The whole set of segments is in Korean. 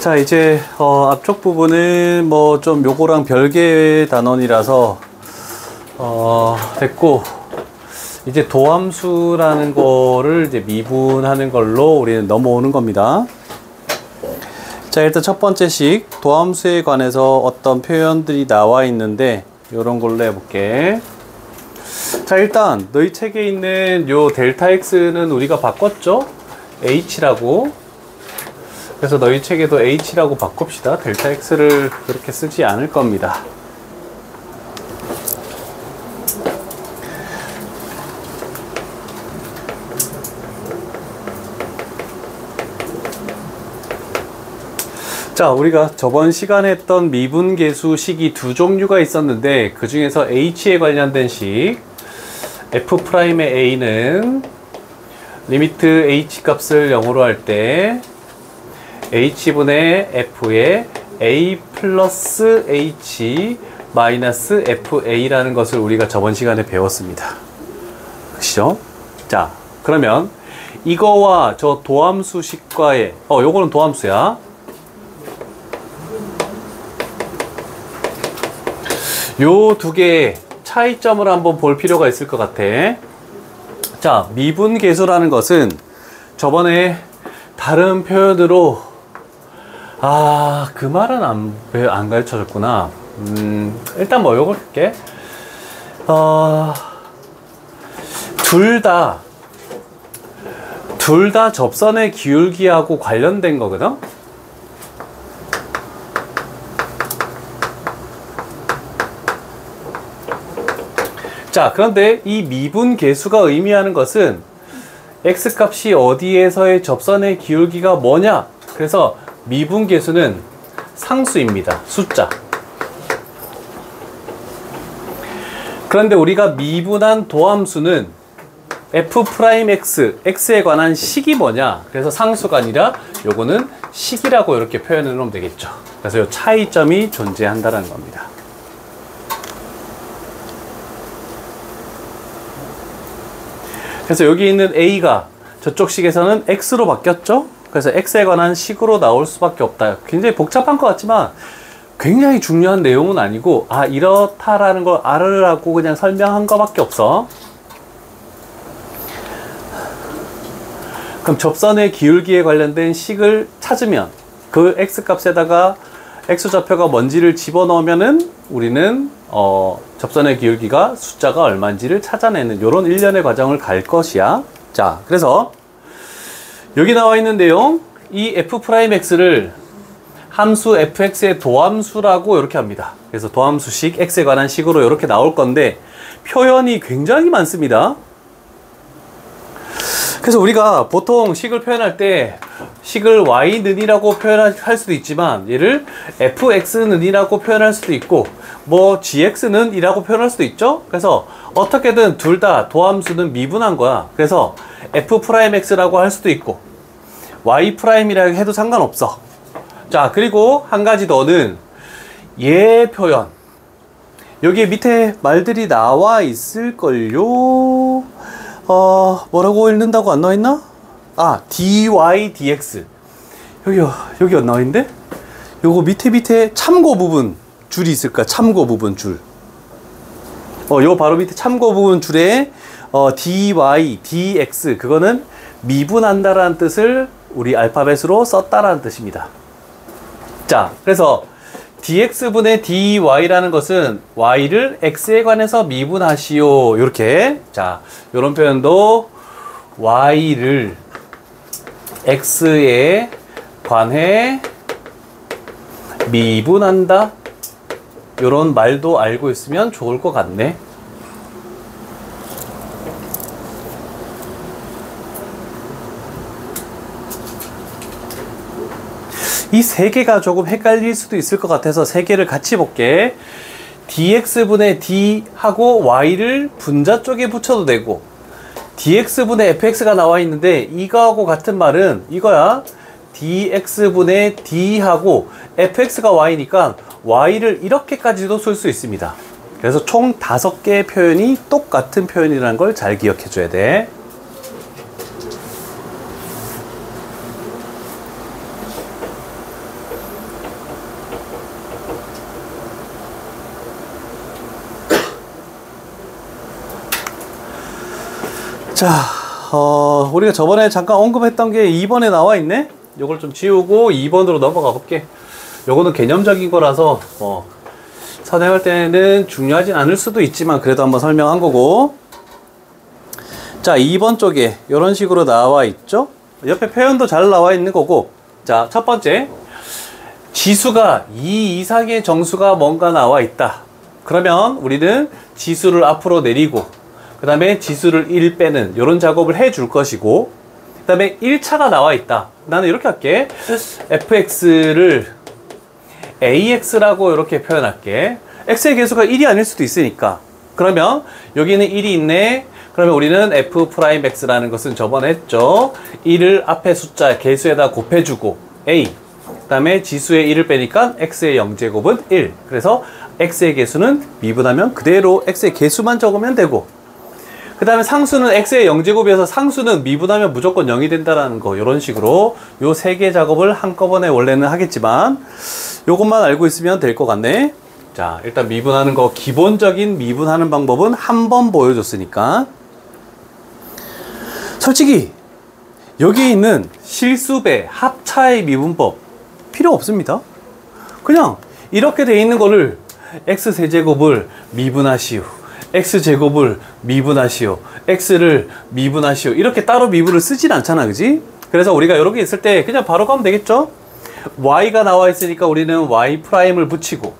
자, 이제 앞쪽 부분은 뭐 좀 요거랑 별개의 단원이라서 됐고, 이제 도함수라는 거를 이제 미분하는 걸로 우리는 넘어오는 겁니다. 자, 일단 첫 번째 식 도함수에 관해서 어떤 표현들이 나와 있는데 요런 걸로 해볼게. 자, 일단 너희 책에 있는 요 델타 x는 우리가 바꿨죠? h라고. 그래서 너희 책에도 h라고 바꿉시다. 델타 x를 그렇게 쓰지 않을 겁니다. 자, 우리가 저번 시간에 했던 미분계수 식이 두 종류가 있었는데 그 중에서 h에 관련된 식 f'의 a는 리미트 h 값을 0으로 할 때 h분의 f의 a 플러스 h 마이너스 fa라는 것을 우리가 저번 시간에 배웠습니다. 그렇죠? 자, 그러면 이거와 저 도함수식과의 요거는 도함수야. 요 두 개의 차이점을 한번 볼 필요가 있을 것 같아. 자, 미분계수라는 것은 저번에 다른 표현으로 그 말은 안 가르쳐 줬구나. 일단 뭐 요거 할게. 둘 다 접선의 기울기하고 관련된 거거든. 자, 그런데 이 미분계수가 의미하는 것은 x값이 어디에서의 접선의 기울기가 뭐냐? 그래서 미분계수는 상수입니다. 숫자. 그런데 우리가 미분한 도함수는 f'x, x에 관한 식이 뭐냐? 그래서 상수가 아니라 요거는 식이라고 이렇게 표현해 놓으면 되겠죠. 그래서 요 차이점이 존재한다는 겁니다. 그래서 여기 있는 a가 저쪽 식에서는 x로 바뀌었죠? 그래서 x에 관한 식으로 나올 수밖에 없다. 굉장히 복잡한 것 같지만 굉장히 중요한 내용은 아니고 이렇다라는 걸 알으라고 그냥 설명한 것밖에 없어. 그럼 접선의 기울기에 관련된 식을 찾으면 그 x값에다가 x좌표가 뭔지를 집어넣으면은 우리는 접선의 기울기가 숫자가 얼마인지를 찾아내는 이런 일련의 과정을 갈 것이야. 자, 그래서 여기 나와 있는 내용, 이 f'x를 함수 fx의 도함수라고 이렇게 합니다. 그래서 도함수식 x에 관한 식으로 이렇게 나올 건데 표현이 굉장히 많습니다. 그래서 우리가 보통 식을 표현할 때 식을 y는이라고 표현할 수도 있지만 얘를 fx는이라고 표현할 수도 있고 뭐 gx는 이라고 표현할 수도 있죠. 그래서 어떻게든 둘 다 도함수는 미분한 거야. 그래서 f'x라고 할 수도 있고 y'이라고 해도 상관없어. 자, 그리고 한 가지 더는 얘 표현, 여기 밑에 말들이 나와 있을걸요. 뭐라고 읽는다고 안 나와 있나? dy dx. 여기 안 나와 있는데? 요거 밑에 참고 부분 줄이 있을까? 참고 부분 줄. 요 바로 밑에 참고 부분 줄에 dy dx, 그거는 미분한다라는 뜻을 우리 알파벳으로 썼다라는 뜻입니다. 자, 그래서 dx분의 dy라는 것은 y를 x에 관해서 미분하시오. 요렇게. 자, 요런 표현도 y를 x에 관해 미분한다. 요런 말도 알고 있으면 좋을 것 같네. 이 세 개가 조금 헷갈릴 수도 있을 것 같아서 세 개를 같이 볼게. dx분의 d 하고 y를 분자 쪽에 붙여도 되고, dx분의 fx가 나와 있는데 이거하고 같은 말은 이거야. dx분의 d 하고 fx가 y니까 y를 이렇게까지도 쓸 수 있습니다. 그래서 총 5개의 표현이 똑같은 표현이라는 걸 잘 기억해 줘야 돼. 자, 우리가 저번에 잠깐 언급했던 게 2번에 나와 있네? 요걸 좀 지우고 2번으로 넘어가 볼게. 요거는 개념적인 거라서, 선행할 때는 중요하진 않을 수도 있지만, 그래도 한번 설명한 거고. 자, 2번 쪽에 이런 식으로 나와 있죠? 옆에 표현도 잘 나와 있는 거고. 자, 첫 번째. 지수가 2 이상의 정수가 뭔가 나와 있다. 그러면 우리는 지수를 앞으로 내리고, 그 다음에 지수를 1 빼는 이런 작업을 해 줄 것이고, 그 다음에 1차가 나와 있다. 나는 이렇게 할게. fx를 ax라고 이렇게 표현할게. x의 개수가 1이 아닐 수도 있으니까. 그러면 여기는 1이 있네. 그러면 우리는 f'x라는 것은 저번에 했죠. 1을 앞에 숫자 개수에다 곱해주고 a, 그 다음에 지수의 1을 빼니까 x의 0제곱은 1. 그래서 x의 개수는 미분하면 그대로 x의 개수만 적으면 되고, 그 다음에 상수는 x의 0제곱이어서 상수는 미분하면 무조건 0이 된다는 거. 이런 식으로 요 세 개 작업을 한꺼번에 원래는 하겠지만 요것만 알고 있으면 될 것 같네. 자, 일단 미분하는 거, 기본적인 미분하는 방법은 한 번 보여줬으니까. 솔직히 여기 있는 실수배, 합차의 미분법 필요 없습니다. 그냥 이렇게 돼 있는 거를 x세제곱을 미분하시오, x제곱을 미분하시오, x를 미분하시오, 이렇게 따로 미분을 쓰진 않잖아, 그지? 그래서 우리가 이렇게 있을 때 그냥 바로 가면 되겠죠? y가 나와 있으니까 우리는 y'을 붙이고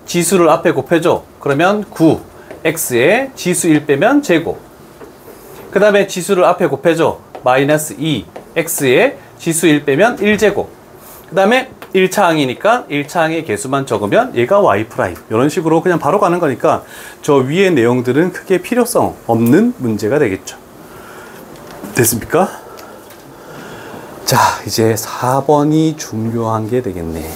지수를 앞에 곱해줘. 그러면 9, x에 지수 1 빼면 제곱. 그 다음에 지수를 앞에 곱해줘. 마이너스 2, x에 지수 1 빼면 1제곱. 그 다음에 1차항이니까 1차항의 개수만 적으면 얘가 y'. 이런 식으로 그냥 바로 가는 거니까 저 위의 내용들은 크게 필요성 없는 문제가 되겠죠. 됐습니까? 자, 이제 4번이 중요한 게 되겠네.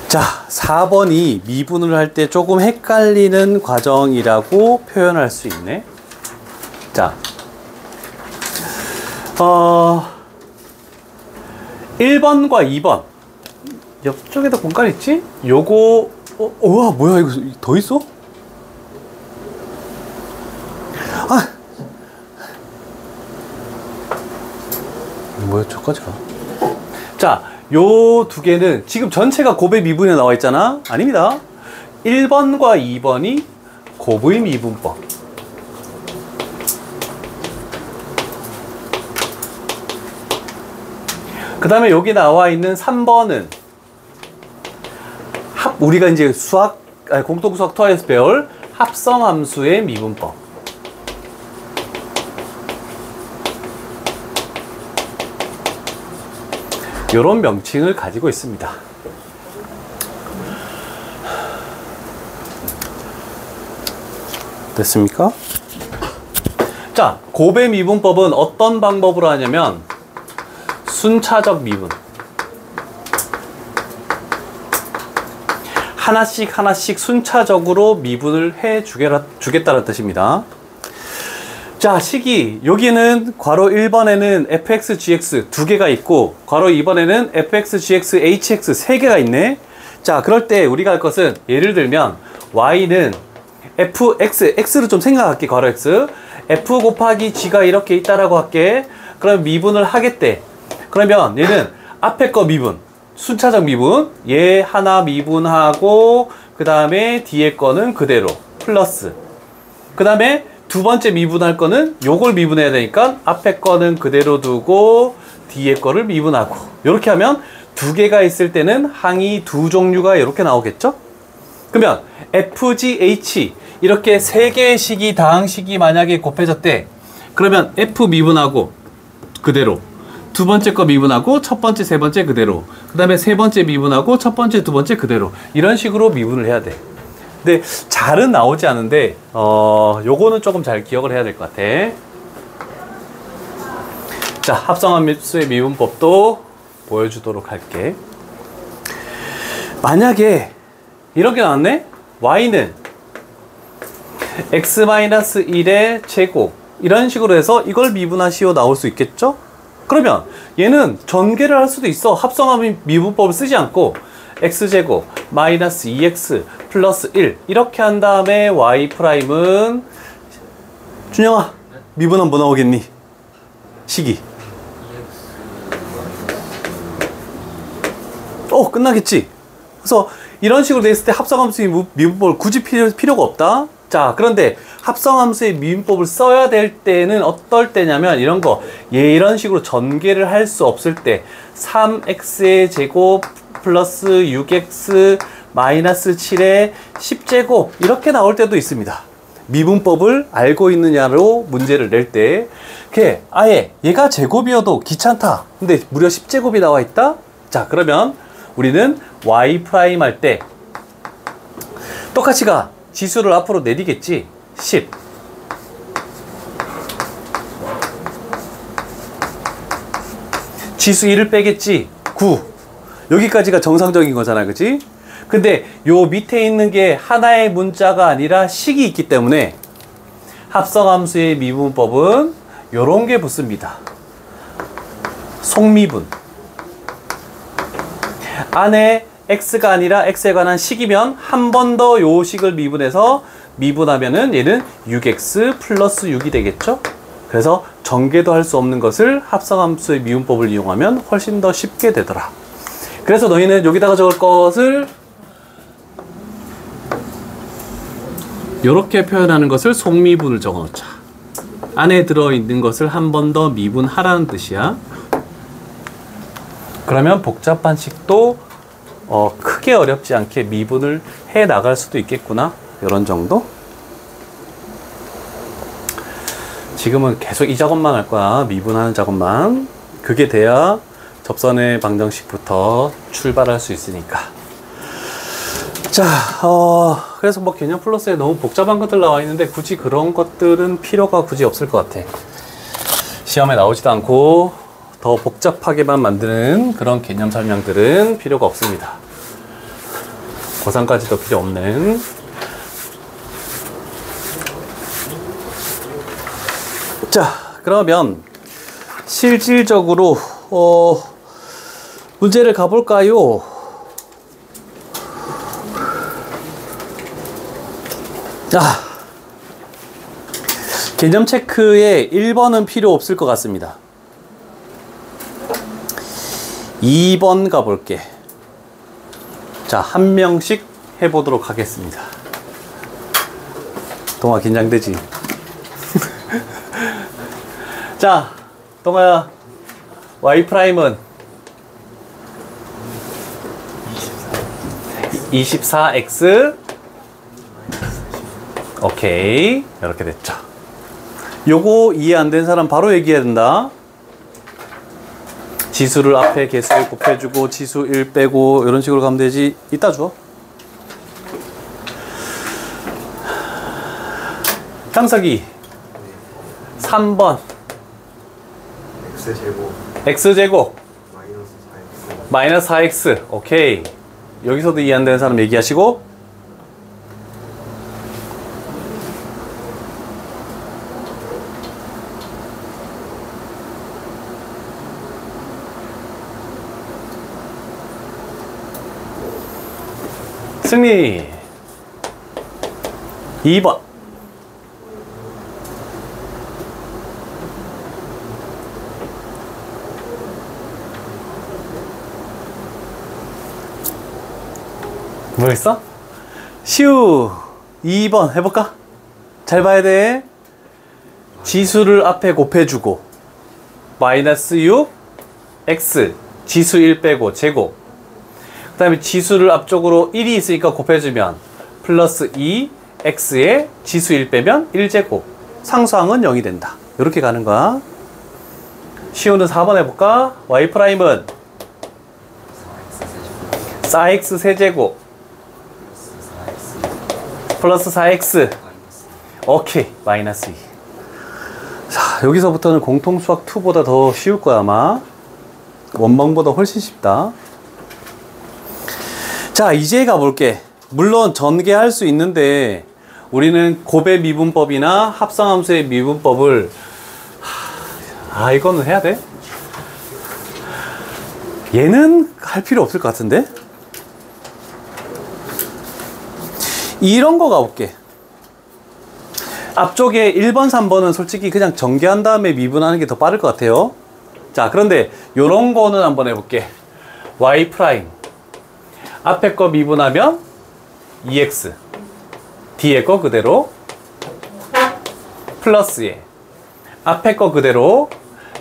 자, 4번이 미분을 할 때 조금 헷갈리는 과정이라고 표현할 수 있네. 자, 1번과 2번. 옆쪽에도 공간 있지? 요거, 우와, 뭐야, 이거 더 있어? 아! 뭐야, 저까지 가. 자, 요 두 개는 지금 전체가 곱의 미분에 나와 있잖아? 아닙니다. 1번과 2번이 곱의 미분법. 그 다음에 여기 나와 있는 3번은 우리가 이제 공통수학 투하에서 배울 합성함수의 미분법. 이런 명칭을 가지고 있습니다. 됐습니까? 자, 곱의 미분법은 어떤 방법으로 하냐면 순차적 미분. 하나씩 하나씩 순차적으로 미분을 해 주겠다는 뜻입니다. 자, 식이 여기는 괄호 1번에는 fx, gx 두 개가 있고 괄호 2번에는 fx, gx, hx 세 개가 있네. 자, 그럴 때 우리가 할 것은 예를 들면 y는 fx, x를 좀 생각할게. 괄호 x f 곱하기 g가 이렇게 있다라고 할게. 그럼 미분을 하겠대. 그러면 얘는 앞에 거 미분, 순차적 미분, 얘 하나 미분하고 그 다음에 뒤에 거는 그대로 플러스, 그 다음에 두 번째 미분할 거는 요걸 미분해야 되니까 앞에 거는 그대로 두고 뒤에 거를 미분하고, 이렇게 하면 두 개가 있을 때는 항이 두 종류가 이렇게 나오겠죠? 그러면 FGH 이렇게 세 개의 식이 다항식이 만약에 곱해졌대. 그러면 F 미분하고 그대로, 두 번째 거 미분하고 첫 번째, 세 번째 그대로, 그 다음에 세 번째 미분하고 첫 번째, 두 번째 그대로, 이런 식으로 미분을 해야 돼. 근데 잘은 나오지 않은데 요거는 조금 잘 기억을 해야 될 것 같아. 자, 합성함수의 미분법도 보여주도록 할게. 만약에 이렇게 나왔네? y는 x-1의 제곱, 이런 식으로 해서 이걸 미분하시오 나올 수 있겠죠? 그러면 얘는 전개를 할 수도 있어. 합성함 미분법을 쓰지 않고 x제곱 마이너스 2x 플러스 1 이렇게 한 다음에 y 프라임은 준영아 미분하면 뭐 나오겠니? 식이 끝나겠지. 그래서 이런 식으로 됐을 때 합성함수의 미분법을 굳이 필요가 없다. 자, 그런데 합성함수의 미분법을 써야 될 때는 어떨 때냐면 이런 거 이런 식으로 전개를 할 수 없을 때 3x의 제곱 플러스 6x 마이너스 7의 10제곱 이렇게 나올 때도 있습니다. 미분법을 알고 있느냐로 문제를 낼 때 아예 얘가 제곱이어도 귀찮다. 근데 무려 10제곱이 나와 있다. 자, 그러면 우리는 y 프라임 할 때 똑같이 지수를 앞으로 내리겠지. 10 지수 1을 빼겠지. 9 여기까지가 정상적인 거잖아, 그치? 근데 요 밑에 있는 게 하나의 문자가 아니라 식이 있기 때문에 합성함수의 미분법은 요런 게 붙습니다. 속미분. 안에 x가 아니라 x에 관한 식이면 한 번 더 요 식을 미분해서 미분하면은 얘는 6x 플러스 6이 되겠죠? 그래서 전개도 할 수 없는 것을 합성함수의 미분법을 이용하면 훨씬 더 쉽게 되더라. 그래서 너희는 여기다가 적을 것을 이렇게 표현하는 것을 속미분을 적어 놓자. 안에 들어있는 것을 한 번 더 미분하라는 뜻이야. 그러면 복잡한 식도 크게 어렵지 않게 미분을 해 나갈 수도 있겠구나. 이런 정도? 지금은 계속 이 작업만 할 거야. 미분하는 작업만. 그게 돼야 접선의 방정식부터 출발할 수 있으니까. 자, 그래서 뭐 개념 플러스에 너무 복잡한 것들 나와 있는데 굳이 그런 것들은 필요가 굳이 없을 것 같아. 시험에 나오지도 않고 더 복잡하게만 만드는 그런 개념 설명들은 필요가 없습니다. 고3까지도 필요 없는. 자, 그러면 실질적으로 문제를 가볼까요? 자, 개념 체크에 1번은 필요 없을 것 같습니다. 2번 가볼게. 자, 한 명씩 해보도록 하겠습니다. 동아 긴장되지? 자, 동아야, y 프라임은 24x 오케이, 이렇게 됐죠. 요거 이해 안 된 사람 바로 얘기해야 된다. 지수를 앞에 개수에 곱해주고 지수 1 빼고 이런 식으로 가면 되지. 이따 줘. 형석이 3번 x제곱 마이너스 4x 오케이. 여기서도 이해 안 되는 사람 얘기하시고. 승리 2번 뭐였어? 슈 2번 해볼까? 잘 봐야 돼. 지수를 앞에 곱해주고 마이너스 6 x 지수 1 빼고 제곱, 그 다음에 지수를 앞쪽으로 1이 있으니까 곱해주면 플러스 2 x에 지수 1 빼면 1제곱, 상수항은 0이 된다. 이렇게 가는 거야. 시우는 4번 해볼까? y 프라임은 4x 세제곱 플러스 4x 오케이 마이너스 2. 자, 여기서부터는 공통수학 2보다 더 쉬울 거야. 아마 원방보다 훨씬 쉽다. 자, 이제 가볼게. 물론 전개할 수 있는데 우리는 곱의 미분법이나 합성함수의 미분법을 이거는 해야 돼? 얘는 할 필요 없을 것 같은데? 이런 거 가볼게. 앞쪽에 1번, 3번은 솔직히 그냥 전개한 다음에 미분하는 게 더 빠를 것 같아요. 자, 그런데 요런 거는 한번 해볼게. y 프라임 앞에 거 미분하면 2x, 뒤에 거 그대로 플러스에 앞에 거 그대로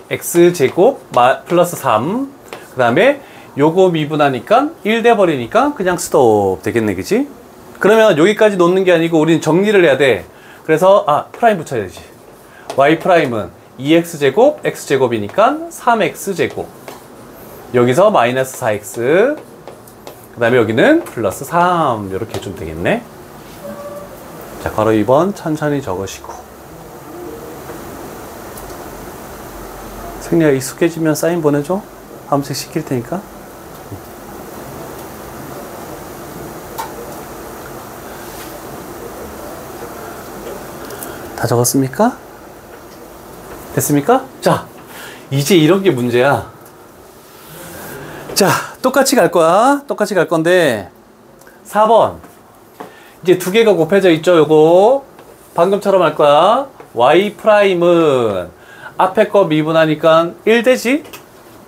x제곱 플러스 3, 그 다음에 요거 미분하니까 1 돼버리니까 그냥 스톱 되겠네, 그치? 그러면 여기까지 놓는 게 아니고 우리는 정리를 해야 돼. 그래서 프라임 붙여야 되지. y 프라임은 2x제곱 x제곱이니까 3x제곱, 여기서 마이너스 4x, 그 다음에 여기는 플러스 3 이렇게 해주면 되겠네. 자, 괄호 2번 천천히 적으시고, 승리가 익숙해지면 사인 보내줘. 한번씩 시킬 테니까. 다 적었습니까? 됐습니까? 자, 이제 이런 게 문제야. 자, 똑같이 갈 거야. 똑같이 갈 건데 4번 이제 두 개가 곱해져 있죠. 요거 방금처럼 할 거야. y 프라임은 앞에 거 미분하니까 1 되지?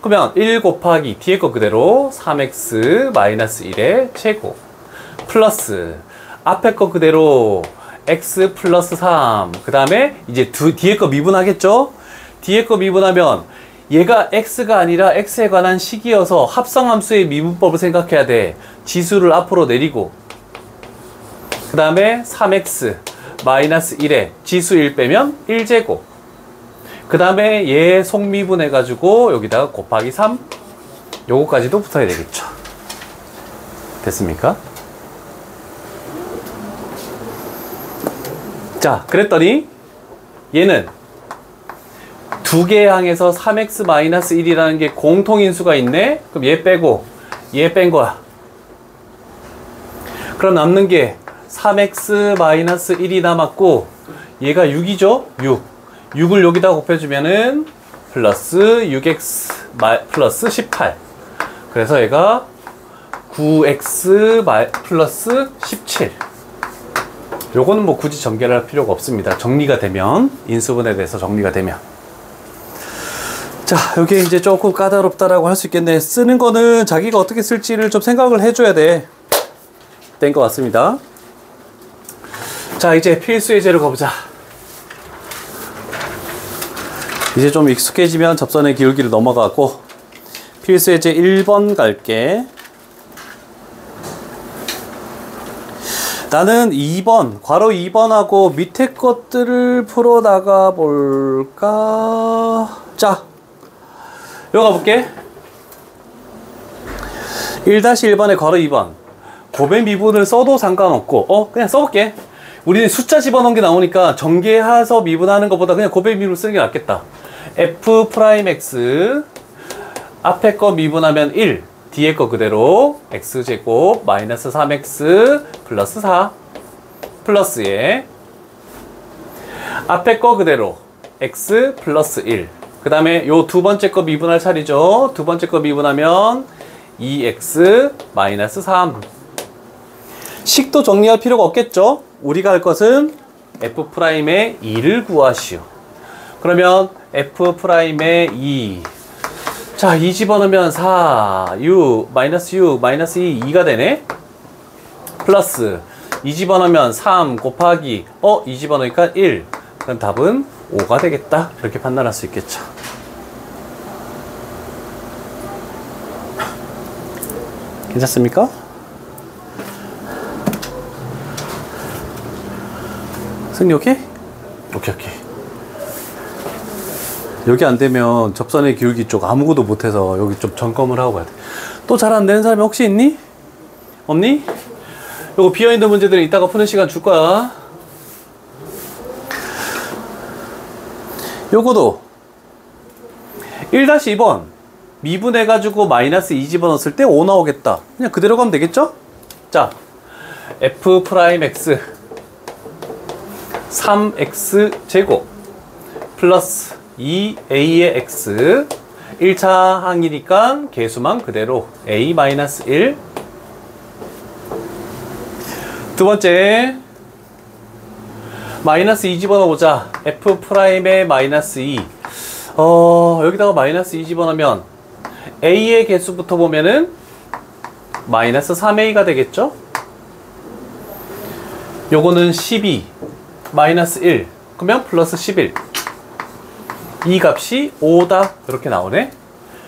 그러면 1 곱하기 뒤에 거 그대로 3x 마이너스 1의 제곱 플러스 앞에 거 그대로 x 플러스 3, 그 다음에 이제 뒤에 거 미분하겠죠? 뒤에 거 미분하면 얘가 x가 아니라 x에 관한 식이어서 합성함수의 미분법을 생각해야 돼. 지수를 앞으로 내리고, 그 다음에 3x 마이너스 1에 지수 1 빼면 1제곱, 그 다음에 얘 속미분 해가지고 여기다가 곱하기 3, 요거까지도 붙어야 되겠죠. 됐습니까? 자, 그랬더니 얘는 두 개 항에서 3x-1이라는 게 공통인수가 있네? 그럼 얘 빼고 얘 뺀 거야. 그럼 남는 게 3x-1이 남았고, 얘가 6이죠? 6을 여기다 곱해주면은 플러스 6x 플러스 18. 그래서 얘가 9x 플러스 17. 요거는 뭐 굳이 전개를 할 필요가 없습니다. 정리가 되면, 인수분해에 대해서 정리가 되면. 자, 여기 이제 조금 까다롭다라고 할 수 있겠네. 쓰는 거는 자기가 어떻게 쓸지를 좀 생각을 해줘야 돼. 된 것 같습니다. 자, 이제 필수 예제로 가보자. 이제 좀 익숙해지면 접선의 기울기를 넘어가고, 필수 예제 1번 갈게. 나는 2번, 괄호 2번하고 밑에 것들을 풀어 나가 볼까? 자, 여기 가볼게. 1-1번에 괄호 2번. 곱의 미분을 써도 상관없고, 그냥 써볼게. 우리는 숫자 집어넣은 게 나오니까 전개해서 미분하는 것보다 그냥 곱의 미분을 쓰는 게 낫겠다. f'(x) 앞에 거 미분하면 1, 뒤에 거 그대로 x제곱 마이너스 3x 플러스 4 플러스에 앞에 거 그대로 x 플러스 1, 그 다음에 요 두 번째 거 미분할 차례죠. 두 번째 거 미분하면 2x 마이너스 3. 식도 정리할 필요가 없겠죠. 우리가 할 것은 f'의 2를 구하시오. 그러면 f'의 2, 자, 2 집어넣으면 4, 6, 마이너스 6, 마이너스 2, 2가 되네. 플러스 2 집어넣으면 3 곱하기 2 집어넣으니까 1. 그럼 답은 5가 되겠다. 이렇게 판단할 수 있겠죠. 괜찮습니까? 승리 오케이? 오케이. 여기 안 되면 접선의 기울기 쪽 아무것도 못해서 여기 좀 점검을 하고 가야 돼. 또 잘 안 되는 사람이 혹시 있니? 없니? 요거 비어있는 문제들은 이따가 푸는 시간 줄 거야. 요거도 1-2번 미분해가지고 마이너스 2 집어넣었을 때 5 나오겠다. 그냥 그대로 가면 되겠죠? 자, f'x 3x 제곱 플러스 2a의 x, 1차 항이니까 개수만 그대로 a-1, 두 번째, 마이너스 2 집어넣어보자. F'의 마이너스 2. 여기다가 마이너스 2 집어넣으면 A의 개수부터 보면은 마이너스 3A가 되겠죠? 요거는 12, 마이너스 1. 그러면 플러스 11. 이 값이 5다. 이렇게 나오네.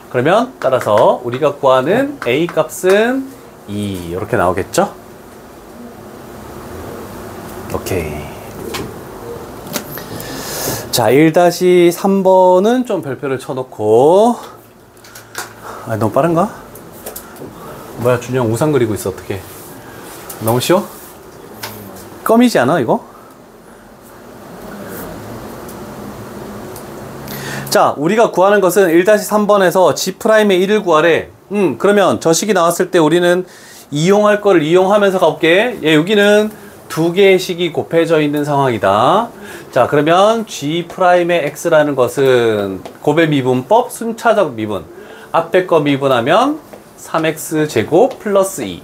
그러면 따라서 우리가 구하는 A 값은 2. 이렇게 나오겠죠? 오케이. 자, 1-3번은 좀 별표를 쳐놓고. 아, 너무 빠른가? 뭐야, 준영 우산 그리고 있어. 어떡해. 너무 쉬워? 껌이지 않아, 이거? 자, 우리가 구하는 것은 1-3번에서 G'의 1을 구하래. 그러면 저 식이 나왔을 때 우리는 이용할 거를 이용하면서 가볼게. 여기는 두 개의 식이 곱해져 있는 상황이다. 자, 그러면 G'의 X라는 것은 곱의 미분법 순차적 미분. 앞에 거 미분하면 3X제곱 플러스 2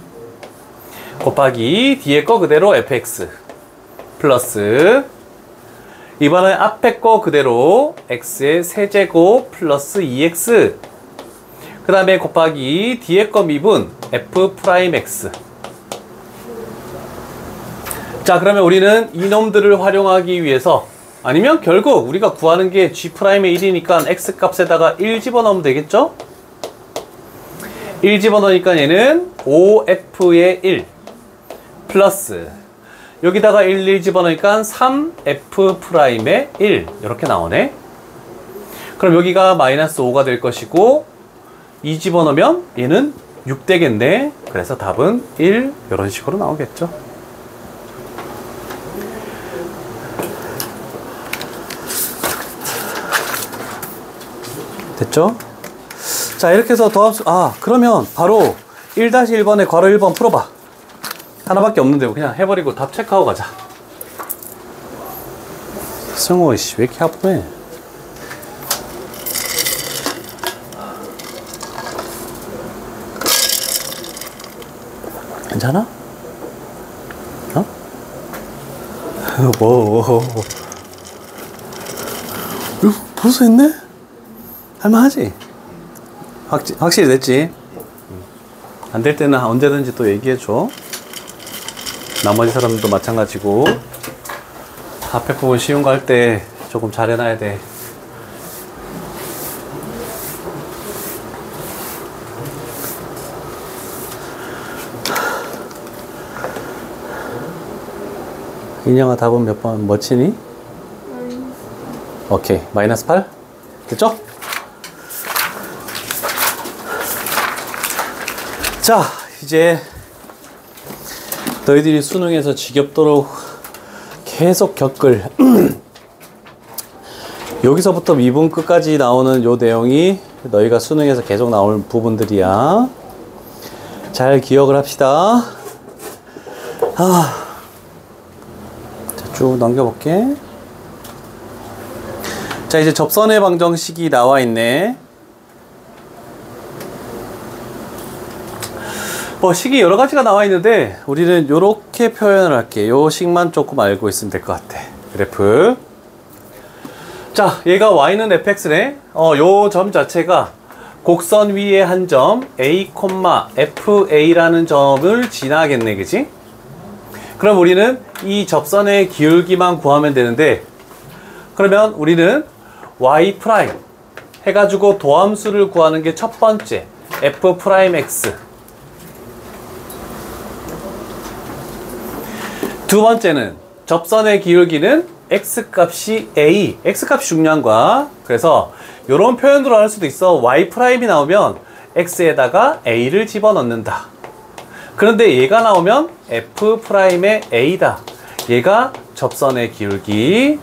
곱하기 뒤에 거 그대로 fx 플러스 이번엔 앞에 거 그대로 x의 세제곱 플러스 2x 그 다음에 곱하기 뒤에 거 미분 f'x. 자, 그러면 우리는 이놈들을 활용하기 위해서 아니면 결국 우리가 구하는 게 G'의 1이니까 x 값에다가 1 집어넣으면 되겠죠? 1 집어넣으니까 얘는 5f의 1 플러스 여기다가 1 집어넣으니까 3f'의 1 이렇게 나오네. 그럼 여기가 마이너스 5가 될 것이고 2 집어넣으면 얘는 6 되겠네. 그래서 답은 1 이런 식으로 나오겠죠. 됐죠? 자, 이렇게 해서 더합수, 그러면 바로 1-1번에 괄호 1번 풀어봐. 하나밖에 없는데 그냥 해버리고 답 체크하고 가자. 승호, 씨, 왜 이렇게 아프네? 괜찮아? 어? 이거 벌써 했네? 할만하지? 확실히 됐지? 안 될 때는 언제든지 또 얘기해줘. 나머지 사람들도 마찬가지고. 앞에 부분 쉬운 거 할 때 조금 잘 해놔야 돼. 인형아, 답은 몇 번, 뭐 치니? 오케이, 마이너스 8? 됐죠? 자, 이제 너희들이 수능에서 지겹도록 계속 겪을 여기서부터 미분 끝까지 나오는 요 내용이 너희가 수능에서 계속 나올 부분들이야. 잘 기억을 합시다. 자, 쭉 넘겨볼게. 자, 이제 접선의 방정식이 나와 있네. 뭐 식이 여러 가지가 나와 있는데 우리는 요렇게 표현을 할게. 요 식만 조금 알고 있으면 될 것 같아. 그래프. 자, 얘가 y는 fx네. 요 점 자체가 곡선 위에 한 점 a, fa라는 점을 지나겠네, 그지? 그럼 우리는 이 접선의 기울기만 구하면 되는데, 그러면 우리는 y' 해가지고 도함수를 구하는 게 첫 번째 f'x. 두 번째는 접선의 기울기는 x값이 a, x값이 중요한 거야. 그래서 이런 표현으로 할 수도 있어. y' 나오면 x에다가 a를 집어넣는다. 그런데 얘가 나오면 f'의 a다. 얘가 접선의 기울기.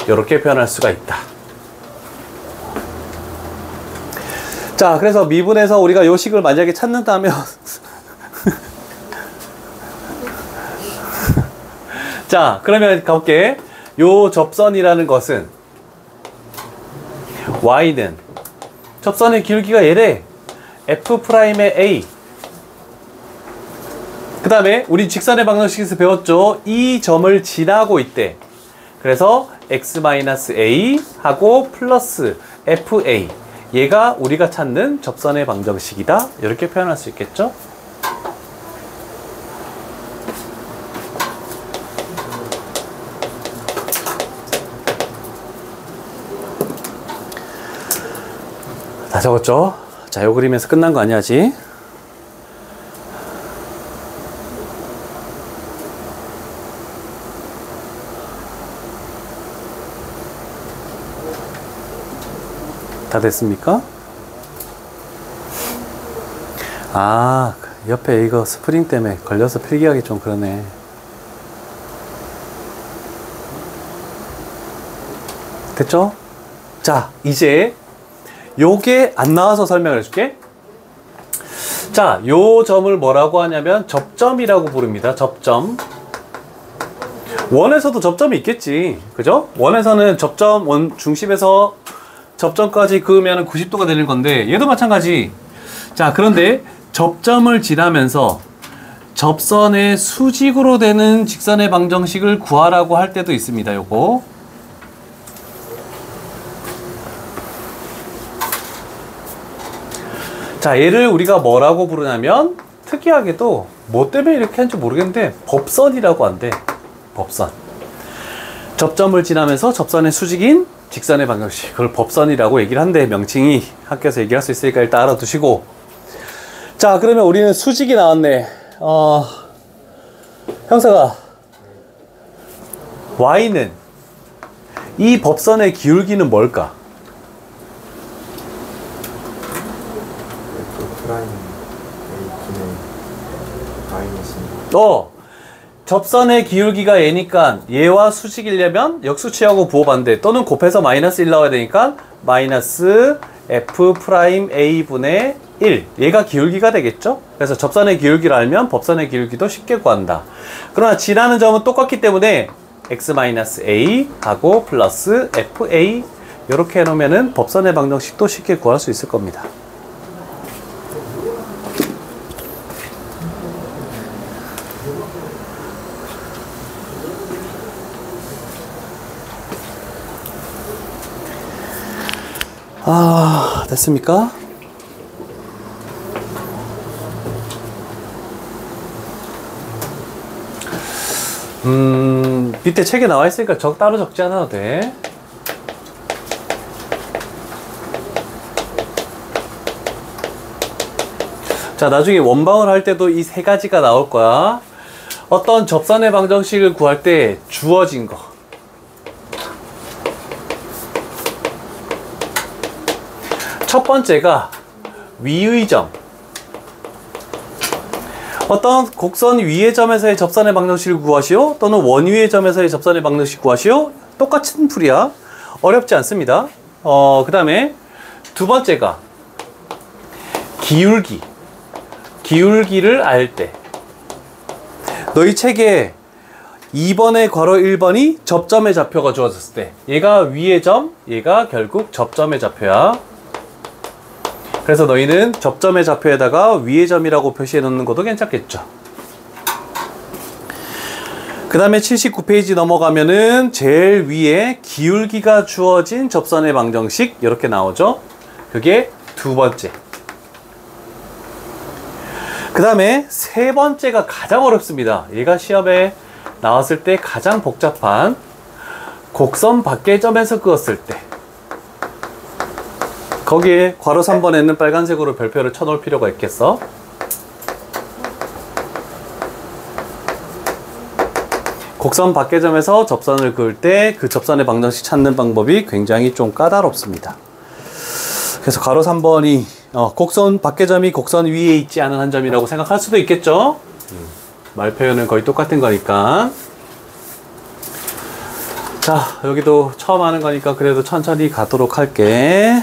이렇게 표현할 수가 있다. 자, 그래서 미분에서 우리가 요 식을 만약에 찾는다면 자, 그러면 가볼게. 요 접선이라는 것은 y는 접선의 기울기가 얘래. f'의 a. 그 다음에 우리 직선의 방정식에서 배웠죠. 이 점을 지나고 있대. 그래서 x-a 하고 플러스 fa, 얘가 우리가 찾는 접선의 방정식이다. 이렇게 표현할 수 있겠죠. 다 적었죠? 자, 요 그림에서 끝난 거 아니야, 아직? 다 됐습니까? 아, 옆에 이거 스프링 때문에 걸려서 필기하기 좀 그러네. 됐죠? 자, 이제 요게 안 나와서 설명을 해줄게. 자, 요 점을 뭐라고 하냐면 접점이라고 부릅니다. 접점. 원에서도 접점이 있겠지. 그죠? 원에서는 접점, 원 중심에서 접점까지 그으면 90도가 되는 건데 얘도 마찬가지. 자, 그런데 접점을 지나면서 접선의 수직으로 되는 직선의 방정식을 구하라고 할 때도 있습니다. 요거. 자, 얘를 우리가 뭐라고 부르냐면 특이하게도 뭐 때문에 이렇게 하는지 모르겠는데 법선이라고 한대. 법선. 접점을 지나면서 접선의 수직인 직선의 방정식, 그걸 법선이라고 얘기를 한대. 명칭이 학교에서 얘기할 수 있으니까 일단 알아두시고. 자, 그러면 우리는 수직이 나왔네. 형사가 y는 이 법선의 기울기는 뭘까? 접선의 기울기가 얘니까 얘와 수직이려면 역수치하고 부호반대 또는 곱해서 마이너스 1 나와야 되니까 마이너스 f' 분의 1, 얘가 기울기가 되겠죠? 그래서 접선의 기울기를 알면 법선의 기울기도 쉽게 구한다. 그러나 지나는 점은 똑같기 때문에 x-a 하고 플러스 fa 이렇게 해놓으면은 법선의 방정식도 쉽게 구할 수 있을 겁니다. 아, 됐습니까? 밑에 책에 나와 있으니까 따로 적지 않아도 돼. 자, 나중에 원방을 할 때도 이 세 가지가 나올 거야. 어떤 접선의 방정식을 구할 때 주어진 거. 첫 번째가 위의 점. 어떤 곡선 위의 점에서의 접선의 방정식을 구하시오, 또는 원 위의 점에서의 접선의 방정식 구하시오. 똑같은 풀이야. 어렵지 않습니다. 그 다음에 두 번째가 기울기. 기울기를 알 때. 너희 책에 2번의 괄호 1번이 접점의 좌표가 주어졌을 때 얘가 위의 점, 얘가 결국 접점의 좌표야. 그래서 너희는 접점의 좌표에다가 위의 점이라고 표시해 놓는 것도 괜찮겠죠. 그 다음에 79페이지 넘어가면은 제일 위에 기울기가 주어진 접선의 방정식 이렇게 나오죠. 그게 두 번째. 그 다음에 세 번째가 가장 어렵습니다. 얘가 시험에 나왔을 때 가장 복잡한 곡선 밖의 점에서 그었을 때. 거기에 괄호 3번에는 빨간색으로 별표를 쳐놓을 필요가 있겠어? 곡선 밖의 점에서 접선을 그을 때 그 접선의 방정식 찾는 방법이 굉장히 좀 까다롭습니다. 그래서 괄호 3번이 곡선 밖의 점이 곡선 위에 있지 않은 한 점이라고 생각할 수도 있겠죠? 말 표현은 거의 똑같은 거니까. 자, 여기도 처음 하는 거니까 그래도 천천히 가도록 할게.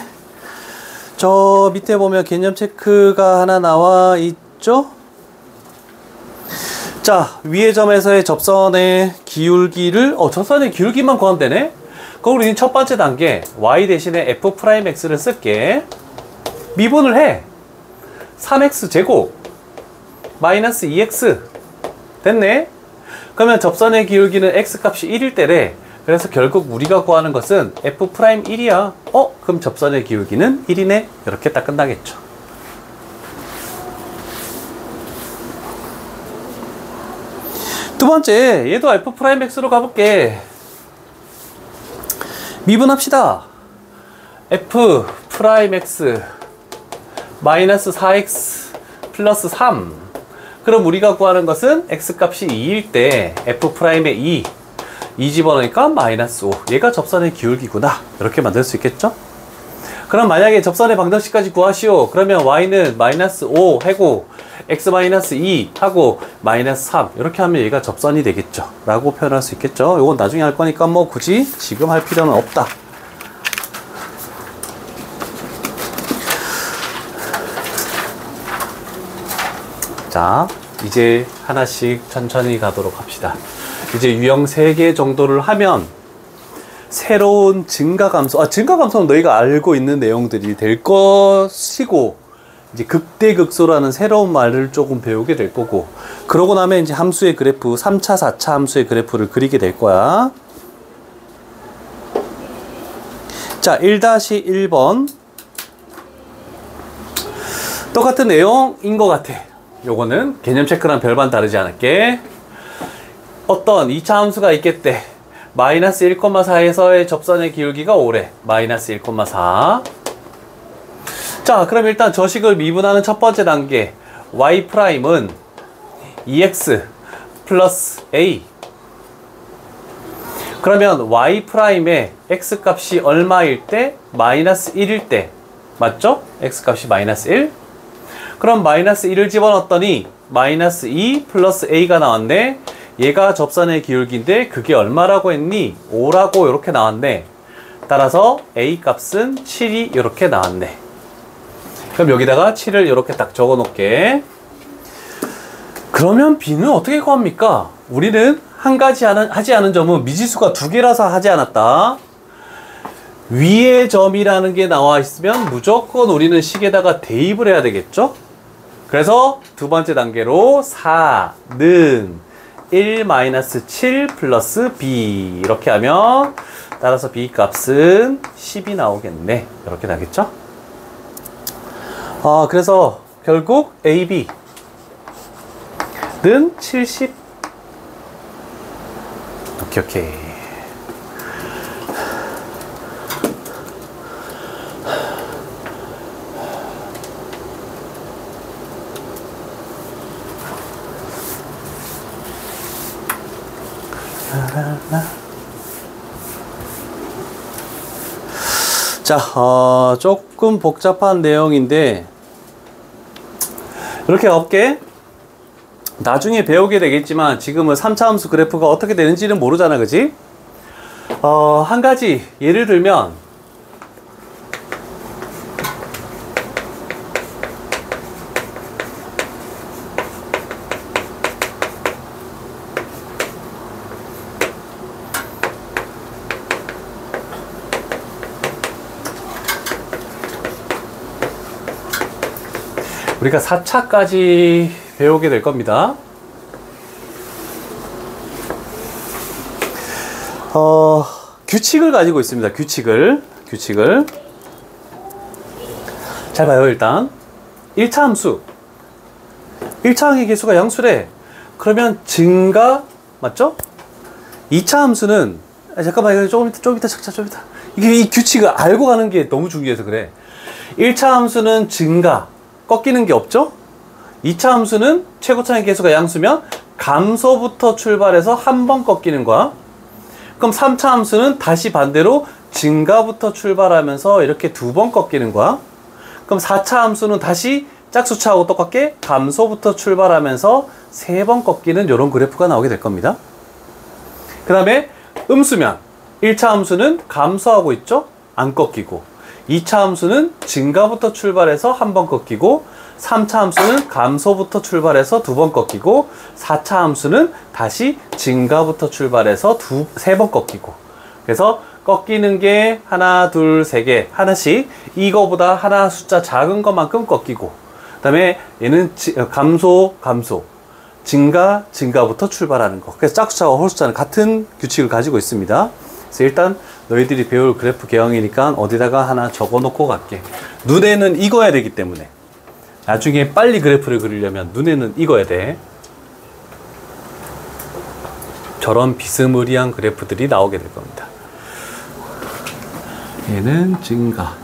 저 밑에 보면 개념 체크가 하나 나와 있죠? 자, 위의 점에서의 접선의 기울기를 접선의 기울기만 구하면 되네? 그럼 우리는 첫 번째 단계 y 대신에 f'x를 쓸게. 미분을 해. 3x 제곱 마이너스 2x 됐네? 그러면 접선의 기울기는 x값이 1일 때래. 그래서 결국 우리가 구하는 것은 f'1이야. 그럼 접선의 기울기는 1이네. 이렇게 딱 끝나겠죠. 두 번째, 얘도 f'x로 가볼게. 미분합시다. f'x 마이너스 4x 플러스 3. 그럼 우리가 구하는 것은 x값이 2일 때 f'의 2 집어넣으니까 마이너스 5. 얘가 접선의 기울기구나. 이렇게 만들 수 있겠죠? 그럼 만약에 접선의 방정식까지 구하시오. 그러면 y는 마이너스 5 하고 x 마이너스 2 하고 마이너스 3 이렇게 하면 얘가 접선이 되겠죠. 라고 표현할 수 있겠죠. 이건 나중에 할 거니까 뭐 굳이 지금 할 필요는 없다. 자, 이제 하나씩 천천히 가도록 합시다. 이제 유형 3개 정도를 하면 새로운 증가감소, 증가감소는 너희가 알고 있는 내용들이 될 것이고, 이제 극대극소라는 새로운 말을 조금 배우게 될 거고, 그러고 나면 이제 함수의 그래프, 3차, 4차 함수의 그래프를 그리게 될 거야. 자, 1-1번. 똑같은 내용인 것 같아. 요거는 개념 체크랑 별반 다르지 않을게. 어떤 2차 함수가 있겠대. 마이너스 1,4에서의 접선의 기울기가 5래. 마이너스 1,4. 자, 그럼 일단 저식을 미분하는 첫 번째 단계. y'은 2x 플러스 a. 그러면 y'의 x값이 얼마일 때? 마이너스 1일 때. 맞죠? x값이 마이너스 1. 그럼 마이너스 1을 집어넣었더니 마이너스 2 플러스 a가 나왔네. 얘가 접선의 기울기인데 그게 얼마라고 했니? 5라고 이렇게 나왔네. 따라서 a 값은 7이 이렇게 나왔네. 그럼 여기다가 7을 이렇게 딱 적어 놓을게. 그러면 b는 어떻게 구합니까? 우리는 한 가지 하지 않은 점은 미지수가 2개라서 하지 않았다. 위의 점이라는 게 나와 있으면 무조건 우리는 식에다가 대입을 해야 되겠죠? 그래서 두 번째 단계로 4는 1-7 플러스 b 이렇게 하면 따라서 b 값은 10이 나오겠네. 이렇게 나겠죠? 그래서 결국 ab는 70. 오케이. 자, 조금 복잡한 내용인데 이렇게 가볼게. 나중에 배우게 되겠지만 지금은 3차 함수 그래프가 어떻게 되는지는 모르잖아, 그지? 한 가지 예를 들면 우리가 4차까지 배우게 될 겁니다. 규칙을 가지고 있습니다. 규칙을. 잘 봐요, 일단. 1차 함수. 1차 항의 개수가 양수래. 그러면 증가, 맞죠? 2차 함수는, 잠깐만, 이거 좀 이따. 이게 이 규칙을 알고 가는 게 너무 중요해서 그래. 1차 함수는 증가. 꺾이는 게 없죠? 2차 함수는 최고차의 개수가 양수면 감소부터 출발해서 한 번 꺾이는 거야. 그럼 3차 함수는 다시 반대로 증가부터 출발하면서 이렇게 2번 꺾이는 거야. 그럼 4차 함수는 다시 짝수차하고 똑같게 감소부터 출발하면서 3번 꺾이는 이런 그래프가 나오게 될 겁니다. 그 다음에 음수면 1차 함수는 감소하고 있죠? 안 꺾이고. 2차 함수는 증가부터 출발해서 한 번 꺾이고, 3차 함수는 감소부터 출발해서 2번 꺾이고, 4차 함수는 다시 증가부터 출발해서 3번 꺾이고. 그래서 꺾이는 게 하나, 둘, 세 개 하나씩 이거보다 하나 숫자 작은 것만큼 꺾이고, 그 다음에 얘는 감소 증가부터 출발하는 거. 그래서 짝수차와 홀수차는 같은 규칙을 가지고 있습니다. 그래서 일단 너희들이 배울 그래프 개형이니까 어디다가 하나 적어 놓고 갈게. 눈에는 익어야 되기 때문에 나중에 빨리 그래프를 그리려면 눈에는 익어야 돼. 저런 비스무리한 그래프들이 나오게 될 겁니다. 얘는 증가,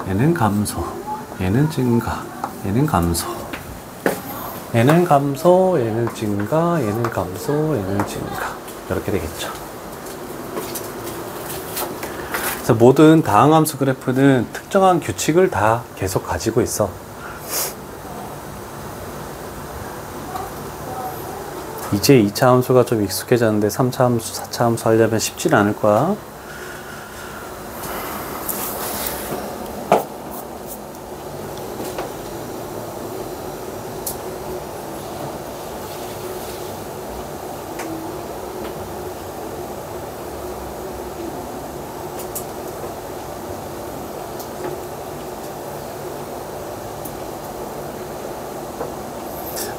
얘는 감소, 얘는 증가, 얘는 감소, 얘는 감소, 얘는 증가, 얘는 감소, 얘는 증가. 이렇게 되겠죠. 그래서 모든 다항함수 그래프는 특정한 규칙을 다 계속 가지고 있어. 이제 2차 함수가 좀 익숙해졌는데 3차 함수, 4차 함수 하려면 쉽지는 않을 거야.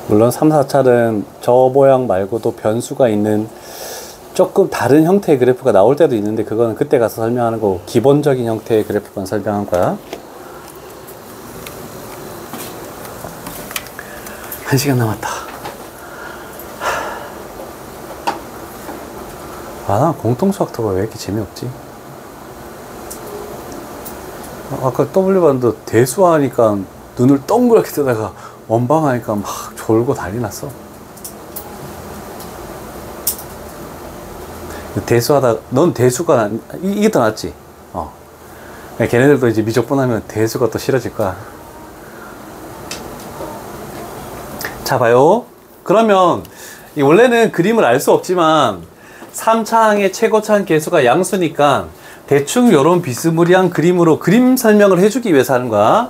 물론 3, 4차는 저 모양 말고도 변수가 있는 조금 다른 형태의 그래프가 나올 때도 있는데 그거는 그때 가서 설명하는 거고 기본적인 형태의 그래프만 설명한 거야. 1시간 남았다. 난 공통수학터가 왜 이렇게 재미없지? 아까 W 봤는데 대수하니까 눈을 동그랗게 뜨다가 원방하니까 막 졸고 난리 났어. 대수하다, 넌 대수가, 이게 더 낫지? 걔네들도 이제 미적분하면 대수가 또 싫어질 거야. 자, 봐요. 그러면, 원래는 그림을 알 수 없지만, 3차항의 최고차항 계수가 양수니까, 대충 요런 비스무리한 그림으로 그림 설명을 해주기 위해서 하는 거야.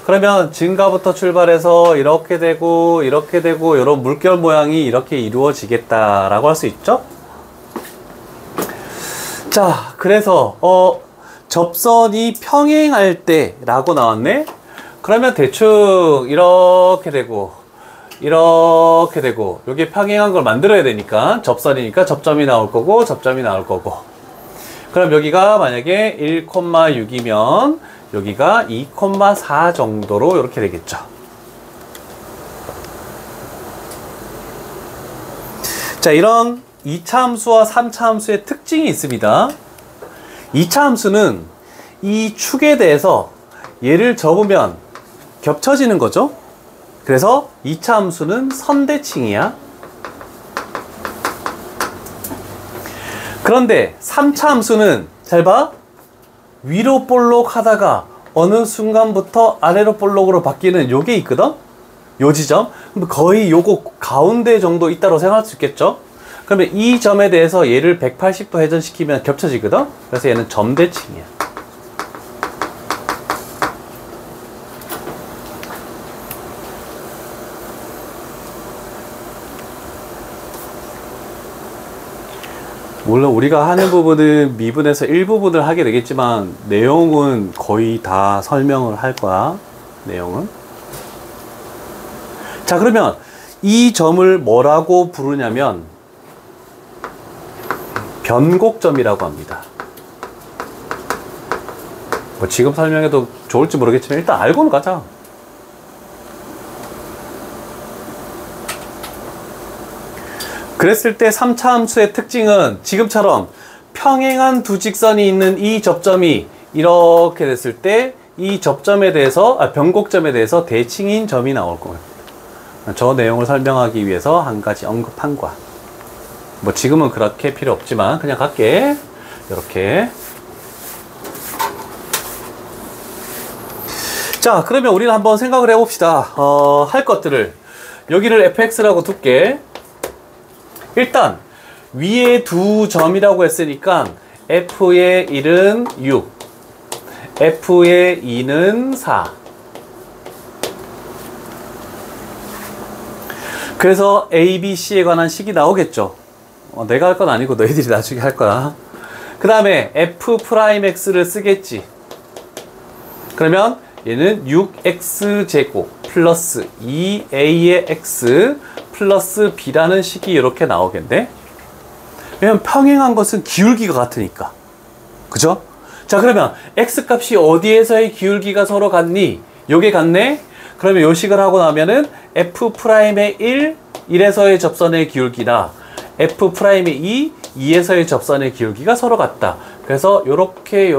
그러면 증가부터 출발해서 이렇게 되고 이런 물결 모양이 이렇게 이루어지겠다라고 할 수 있죠? 자, 그래서 접선이 평행할 때 라고 나왔네? 그러면 대충 이렇게 되고 여기 평행한 걸 만들어야 되니까 접선이니까 접점이 나올 거고 접점이 나올 거고, 그럼 여기가 만약에 1,6이면 여기가 2,4 정도로 이렇게 되겠죠. 자, 이런 2차 함수와 3차 함수의 특징이 있습니다. 2차 함수는 이 축에 대해서 얘를 접으면 겹쳐지는 거죠. 그래서 2차 함수는 선대칭이야. 그런데 3차 함수는 잘 봐. 위로 볼록 하다가 어느 순간부터 아래로 볼록으로 바뀌는 요게 있거든? 요 지점? 거의 요거 가운데 정도 있다고 생각할 수 있겠죠? 그러면 이 점에 대해서 얘를 180도 회전시키면 겹쳐지거든? 그래서 얘는 점대칭이야. 물론 우리가 하는 부분은 미분에서 일부분을 하게 되겠지만 내용은 거의 다 설명을 할 거야. 내용은. 자, 그러면 이 점을 뭐라고 부르냐면 변곡점이라고 합니다. 뭐 지금 설명해도 좋을지 모르겠지만 일단 알고는 가자. 그랬을 때 3차 함수의 특징은 지금처럼 평행한 두 직선이 있는 이 접점이 이렇게 됐을 때 이 접점에 대해서, 변곡점에 대해서 대칭인 점이 나올 겁니다. 저 내용을 설명하기 위해서 한 가지 언급한 거야. 뭐 지금은 그렇게 필요 없지만 그냥 갈게. 이렇게. 자, 그러면 우리는 한번 생각을 해봅시다. 할 것들을. 여기를 fx라고 둘게. 일단 위에 두 점이라고 했으니까 f의 1은 6, f의 2는 4. 그래서 A, B, C에 관한 식이 나오겠죠. 내가 할 건 아니고 너희들이 나중에 할 거야. 그 다음에 f'x를 쓰겠지. 그러면 얘는 6x제곱 플러스 2a의 x 플러스 b라는 식이 이렇게 나오겠네. 왜냐면 평행한 것은 기울기가 같으니까. 그죠? 자, 그러면 x 값이 어디에서의 기울기가 서로 같니? 요게 같네? 그러면 요 식을 하고 나면은 f'의 1, 1에서의 접선의 기울기나 f'의 2, 2에서의 접선의 기울기가 서로 같다. 그래서 요렇게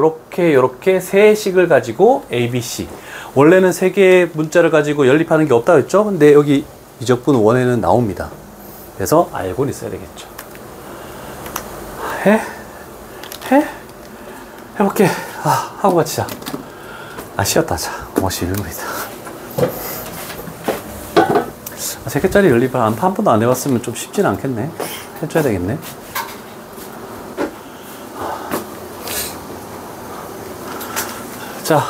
세 식을 가지고 ABC. 원래는 세 개의 문자를 가지고 연립하는 게 없다고 했죠? 근데 여기 이적분 원에는 나옵니다. 그래서 알고는 있어야 되겠죠. 해볼게. 하고 마치자. 쉬었다 하자. 51분이다. 세 개짜리 연립을 한 번도 안 해봤으면 좀 쉽진 않겠네. 해줘야 되겠네. 자,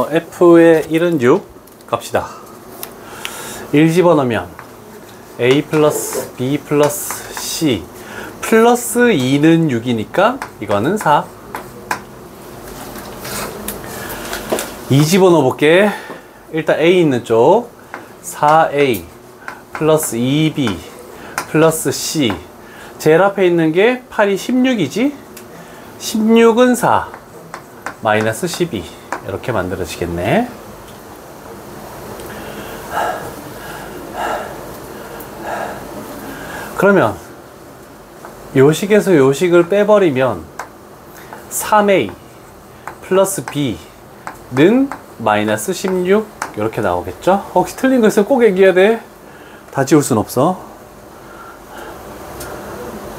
f의 1은 6 갑시다. 1 집어넣으면 a 플러스 b 플러스 c 플러스 2는 6이니까 이거는 4. 2 집어넣어 볼게. 일단 a 있는 쪽 4a 플러스 2b 플러스 c. 제일 앞에 있는 게 8이 16이지? 16은 4 마이너스 12 이렇게 만들어지겠네. 그러면 요식에서 요식을 빼버리면 3a 플러스 b는 마이너스 16 이렇게 나오겠죠? 혹시 틀린 거 있으면 꼭 얘기해야 돼. 다 지울 순 없어.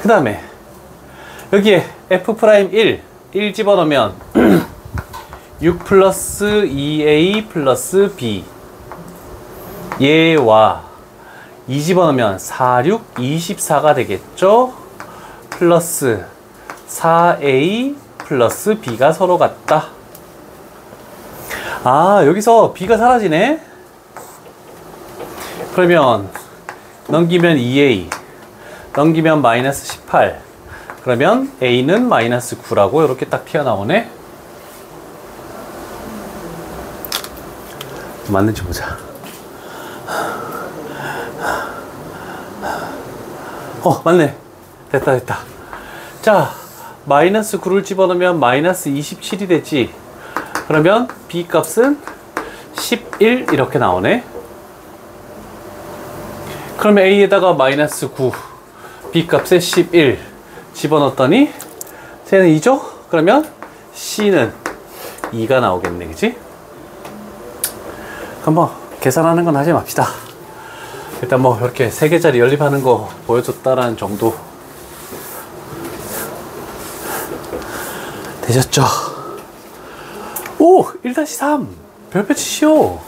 그 다음에 여기에 f'1 1 집어넣으면 6 플러스 2a 플러스 b 얘와 2 집어넣으면 4, 6, 24가 되겠죠? 플러스 4a 플러스 b가 서로 같다. 여기서 b가 사라지네? 그러면 넘기면 2a 넘기면 마이너스 18 그러면 a는 마이너스 9라고 이렇게 딱 튀어나오네. 맞는지 보자. 맞네. 됐다. 자, 마이너스 9를 집어넣으면 마이너스 27이 되지. 그러면 b 값은 11 이렇게 나오네. 그러면 a에다가 마이너스 9 b 값에 11 집어넣었더니 쟤는 2죠? 그러면 c는 2가 나오겠네. 그치? 그럼 뭐 계산하는 건 하지 맙시다. 일단 뭐 이렇게 3개짜리 연립하는 거 보여줬다라는 정도 되셨죠? 오! 1-3 별표 치시오.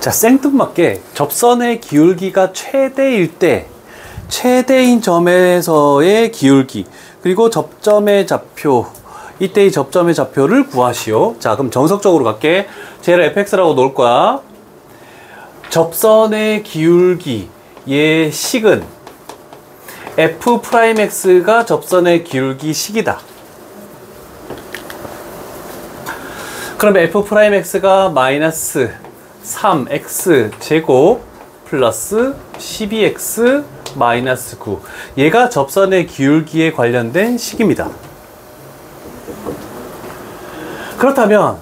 자, 생뚱맞게 접선의 기울기가 최대일 때 최대인 점에서의 기울기 그리고 접점의 좌표 이때의 접점의 좌표를 구하시오. 자, 그럼 정석적으로 갈게. 쟤를 fx라고 놓을 거야. 접선의 기울기 얘 식은 f'x가 접선의 기울기 식이다. 그러면 f'x가 마이너스 3x 제곱 플러스 12x 마이너스 9 얘가 접선의 기울기에 관련된 식입니다. 그렇다면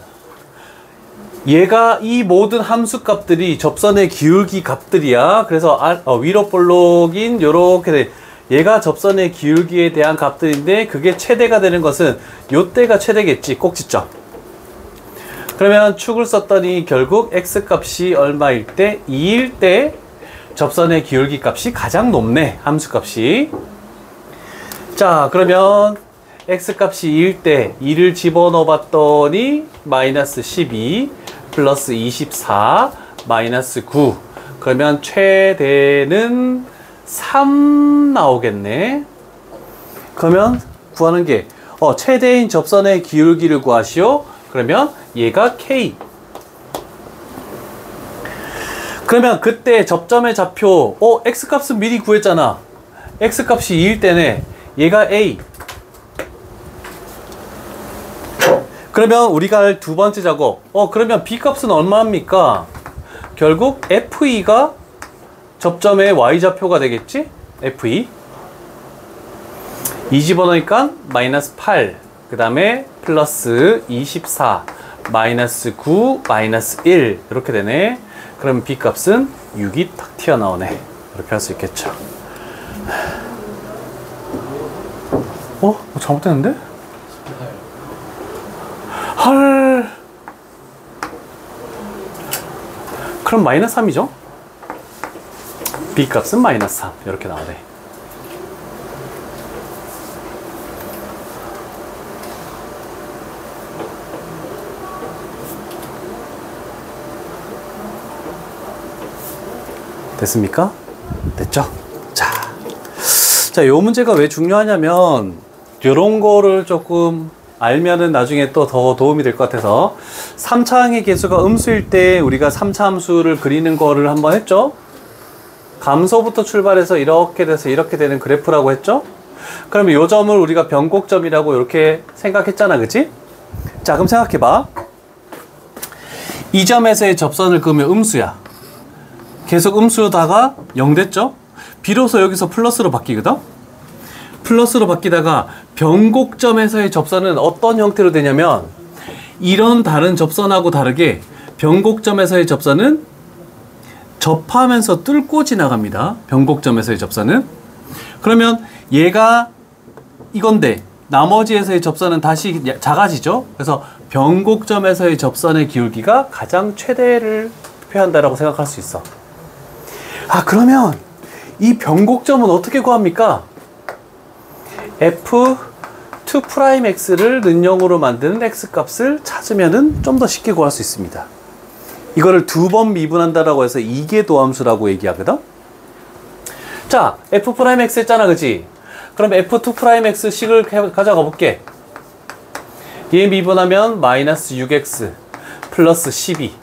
얘가 이 모든 함수 값들이 접선의 기울기 값들이야. 그래서 위로 볼록인 요렇게 얘가 접선의 기울기에 대한 값들인데 그게 최대가 되는 것은 요때가 최대겠지. 꼭지점. 그러면 축을 썼더니 결국 x 값이 얼마일 때? 2일 때 접선의 기울기 값이 가장 높네. 함수 값이. 자, 그러면 x 값이 2일 때 2를 집어넣어 봤더니 마이너스 12 플러스 24 마이너스 9 그러면 최대는 3 나오겠네. 그러면 구하는 게 최대인 접선의 기울기를 구하시오. 그러면 얘가 K. 그러면 그때 접점의 좌표, x값은 미리 구했잖아. x값이 2일 때네. 얘가 a. 그러면 우리가 할 두 번째 작업. 그러면 b값은 얼마입니까? 결국 f2가 접점의 y좌표가 되겠지? f2. 2 집어넣으니까 마이너스 8. 그 다음에 플러스 24. 마이너스 9, 마이너스 1. 이렇게 되네. 그럼 b값은 6이 탁 튀어나오네. 이렇게 할 수 있겠죠. 잘못됐는데? 헐. 그럼 마이너스 3이죠? b값은 마이너스 3. 이렇게 나오네. 됐습니까? 됐죠? 자, 요 문제가 왜 중요하냐면, 요런 거를 조금 알면은 나중에 또 더 도움이 될 것 같아서 3차항의 개수가 음수일 때 우리가 3차 함수를 그리는 거를 한번 했죠? 감소부터 출발해서 이렇게 돼서 이렇게 되는 그래프라고 했죠? 그러면 요 점을 우리가 변곡점이라고 이렇게 생각했잖아, 그치? 자, 그럼 생각해봐. 이 점에서의 접선을 그으면 음수야. 계속 음수로다가 0 됐죠? 비로소 여기서 플러스로 바뀌거든? 플러스로 바뀌다가 변곡점에서의 접선은 어떤 형태로 되냐면, 이런 다른 접선하고 다르게 변곡점에서의 접선은 접하면서 뚫고 지나갑니다. 변곡점에서의 접선은. 그러면 얘가 이건데 나머지에서의 접선은 다시 작아지죠. 그래서 변곡점에서의 접선의 기울기가 가장 최대를 표현한다라고 생각할 수 있어. 그러면 이 변곡점은 어떻게 구합니까? f2'x를 는영으로 만드는 x값을 찾으면은 좀 더 쉽게 구할 수 있습니다. 이거를 두 번 미분한다라고 해서 이계 도함수라고 얘기하거든? 자, f'x 했잖아, 그치? 그럼 f2'x 식을 가져가 볼게. 얘 미분하면 마이너스 6x 플러스 12.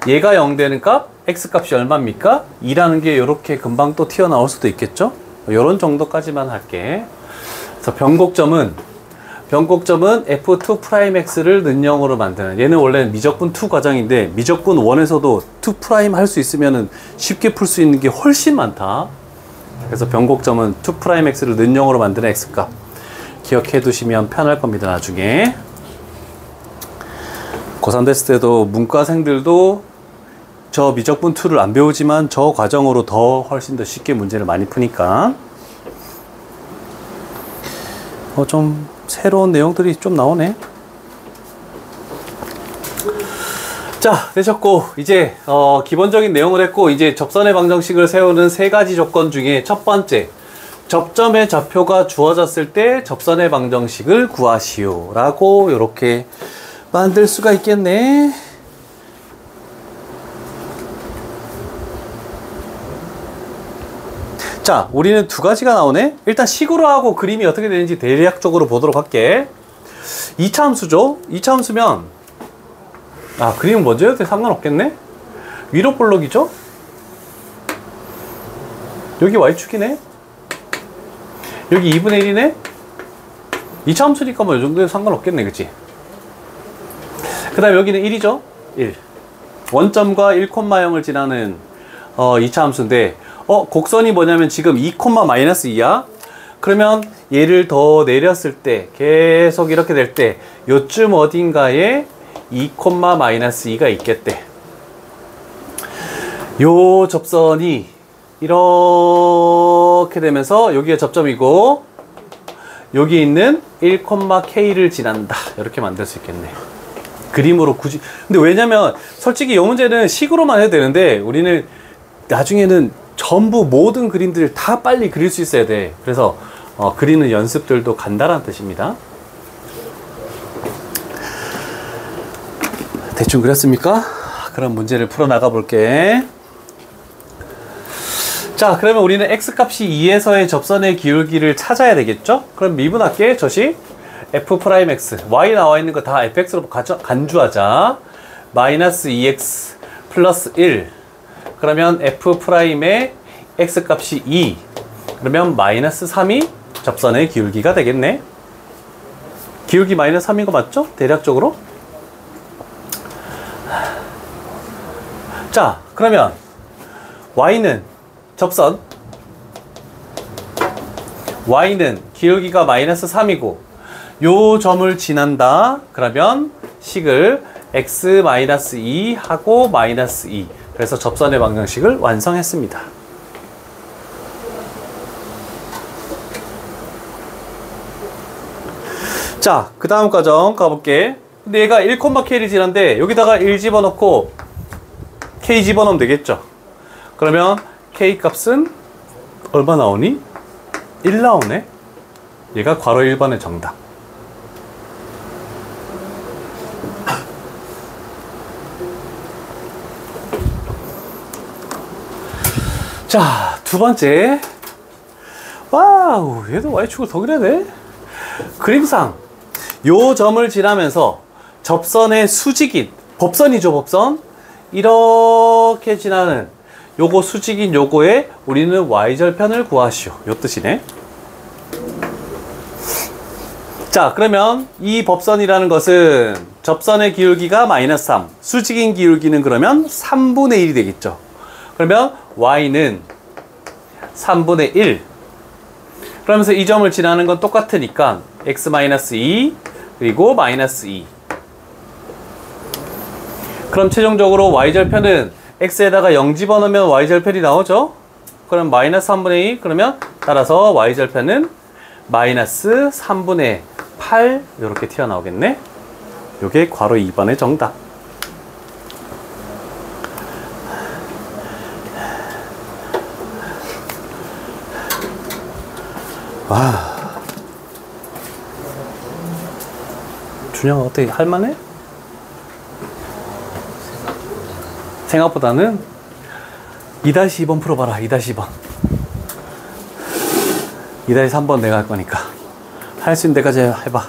얘가 0 되는 값, x값이 얼마입니까? 2라는 게 이렇게 금방 또 튀어나올 수도 있겠죠? 요런 정도까지만 할게. 그래서 변곡점은 f2'x를 는영으로 만드는, 얘는 원래 미적분 2 과정인데 미적분 1에서도 2' 할 수 있으면은 쉽게 풀 수 있는 게 훨씬 많다. 그래서 변곡점은 2'x를 는영으로 만드는 x값 기억해 두시면 편할 겁니다. 나중에 고3 됐을 때도 문과생들도 저 미적분 2를 안 배우지만 저 과정으로 더 훨씬 더 쉽게 문제를 많이 푸니까 좀 새로운 내용들이 좀 나오네. 자, 되셨고 이제 기본적인 내용을 했고, 이제 접선의 방정식을 세우는 세 가지 조건 중에 첫 번째, 접점의 좌표가 주어졌을 때 접선의 방정식을 구하시오 라고 이렇게 만들 수가 있겠네. 자, 우리는 두 가지가 나오네. 일단 식으로 하고 그림이 어떻게 되는지 대략적으로 보도록 할게. 2차 함수죠. 2차 함수면 그림은 먼저 해도 상관없겠네. 위로 볼록이죠. 여기 y축이네. 여기 2분의 1이네. 2차 함수니까 뭐 이 정도에 상관없겠네, 그치? 그 다음에 여기는 1이죠. 1. 원점과 1,0을 지나는 2차 함수인데, 곡선이 뭐냐면 지금 2,-2야. 그러면 얘를 더 내렸을 때, 계속 이렇게 될 때 요쯤 어딘가에 2,-2가 있겠대. 요 접선이 이렇게 되면서 여기가 접점이고 여기 있는 1,k를 지난다. 이렇게 만들 수 있겠네. 그림으로 굳이. 근데 왜냐면 솔직히 이 문제는 식으로만 해도 되는데 우리는 나중에는 전부 모든 그림들을 다 빨리 그릴 수 있어야 돼. 그래서 그리는 연습들도 간다라는 뜻입니다. 대충 그렸습니까? 그럼 문제를 풀어 나가 볼게. 자, 그러면 우리는 x값이 2에서의 접선의 기울기를 찾아야 되겠죠? 그럼 미분할게. 저식 f'x, y 나와 있는 거 다 fx로 간주하자. 마이너스 2x 플러스 1. 그 그러면 f'의 x값이 2. 그러면 마이너스 3이 접선의 기울기가 되겠네. 기울기 마이너스 3인 거 맞죠? 대략적으로. 자, 그러면 y는 접선 y는 기울기가 마이너스 3이고 요 점을 지난다. 그러면 식을 x-2 하고 마이너스 2. 그래서 접선의 방정식을 완성했습니다. 자, 그 다음 과정 가볼게. 근데 얘가 1,k를 지난데 여기다가 1 집어넣고 k 집어넣으면 되겠죠. 그러면 k 값은 얼마 나오니? 1 나오네. 얘가 괄호 1번의 정답. 자, 두 번째. 와우, 얘도 y축을 더 그려야 돼. 그림상 요 점을 지나면서 접선의 수직인 법선이죠, 법선. 이렇게 지나는 요거 수직인 요거에 우리는 y절편을 구하시오. 요 뜻이네. 자, 그러면 이 법선이라는 것은 접선의 기울기가 마이너스 3, 수직인 기울기는 그러면 3분의 1이 되겠죠. 그러면 y는 3분의 1. 그러면서 이 점을 지나는 건 똑같으니까 x-2 그리고 마이너스 2. 그럼 최종적으로 y절편은 x에다가 0 집어넣으면 y절편이 나오죠. 그럼 마이너스 3분의 2. 그러면 따라서 y절편은 마이너스 3분의 8 이렇게 튀어나오겠네. 요게 괄호 2번의 정답. 와, 준영아 어떻게 할만해? 생각보다는 2-2번 풀어봐라. 2-2번 2-3번 내가 할 거니까 할 수 있는 데까지 해봐.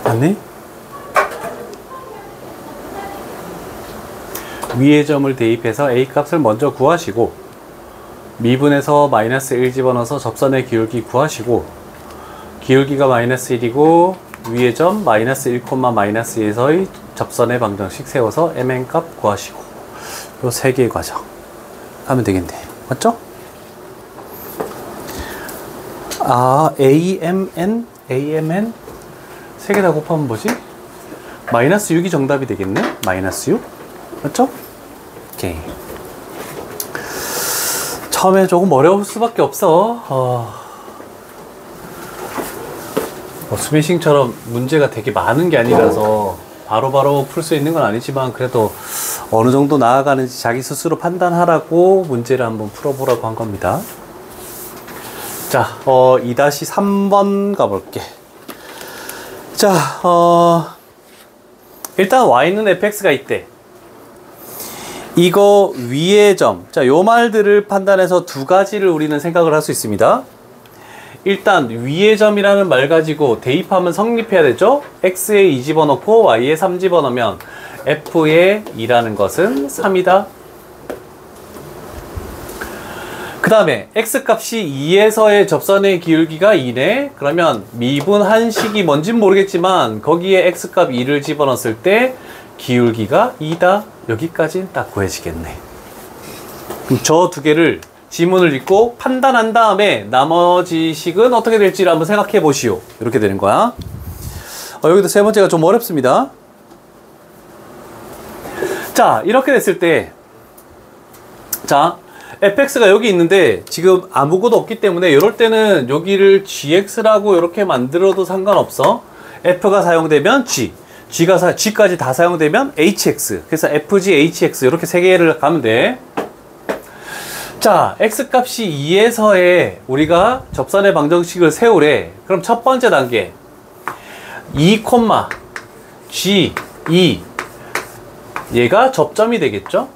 맞니? 위의 점을 대입해서 a 값을 먼저 구하시고 미분에서 마이너스 1 집어넣어서 접선의 기울기 구하시고 기울기가 마이너스 1이고 위의 점 마이너스 1, 마이너스 2에서의 접선의 방정식 세워서 mn 값 구하시고 요 세 개의 과정 하면 되겠네. 맞죠? 아, amn 세 개 다 곱하면 뭐지? 마이너스 6이 정답이 되겠네? 마이너스 6? 맞죠? 오케이. 처음에 조금 어려울 수밖에 없어. 스매싱처럼 문제가 되게 많은 게 아니라서 바로바로 풀 수 있는 건 아니지만 그래도 어느 정도 나아가는지 자기 스스로 판단하라고 문제를 한번 풀어보라고 한 겁니다. 자, 2-3번 가볼게. 자, 일단 y는 fx가 있대. 이거 위의 점. 자, 요 말들을 판단해서 두 가지를 우리는 생각을 할 수 있습니다. 일단 위의 점이라는 말 가지고 대입하면 성립해야 되죠. x에 2 집어넣고 y에 3 집어넣으면 f의 2라는 것은 3이다. 그 다음에 x값이 2에서의 접선의 기울기가 2네. 그러면 미분한 식이 뭔진 모르겠지만 거기에 x값 2를 집어넣었을 때 기울기가 2다. 여기까지 딱 구해지겠네. 그럼 저 두 개를 지문을 읽고 판단한 다음에 나머지 식은 어떻게 될지를 한번 생각해 보시오. 이렇게 되는 거야. 여기도 세 번째가 좀 어렵습니다. 자, 이렇게 됐을 때, 자, fx가 여기 있는데 지금 아무것도 없기 때문에 이럴 때는 여기를 gx라고 이렇게 만들어도 상관없어. f가 사용되면 g까지 다 사용되면 hx. 그래서 fg, hx 이렇게 세 개를 가면 돼. 자, x값이 2에서의 우리가 접선의 방정식을 세우래. 그럼 첫 번째 단계 2, g, 2 얘가 접점이 되겠죠?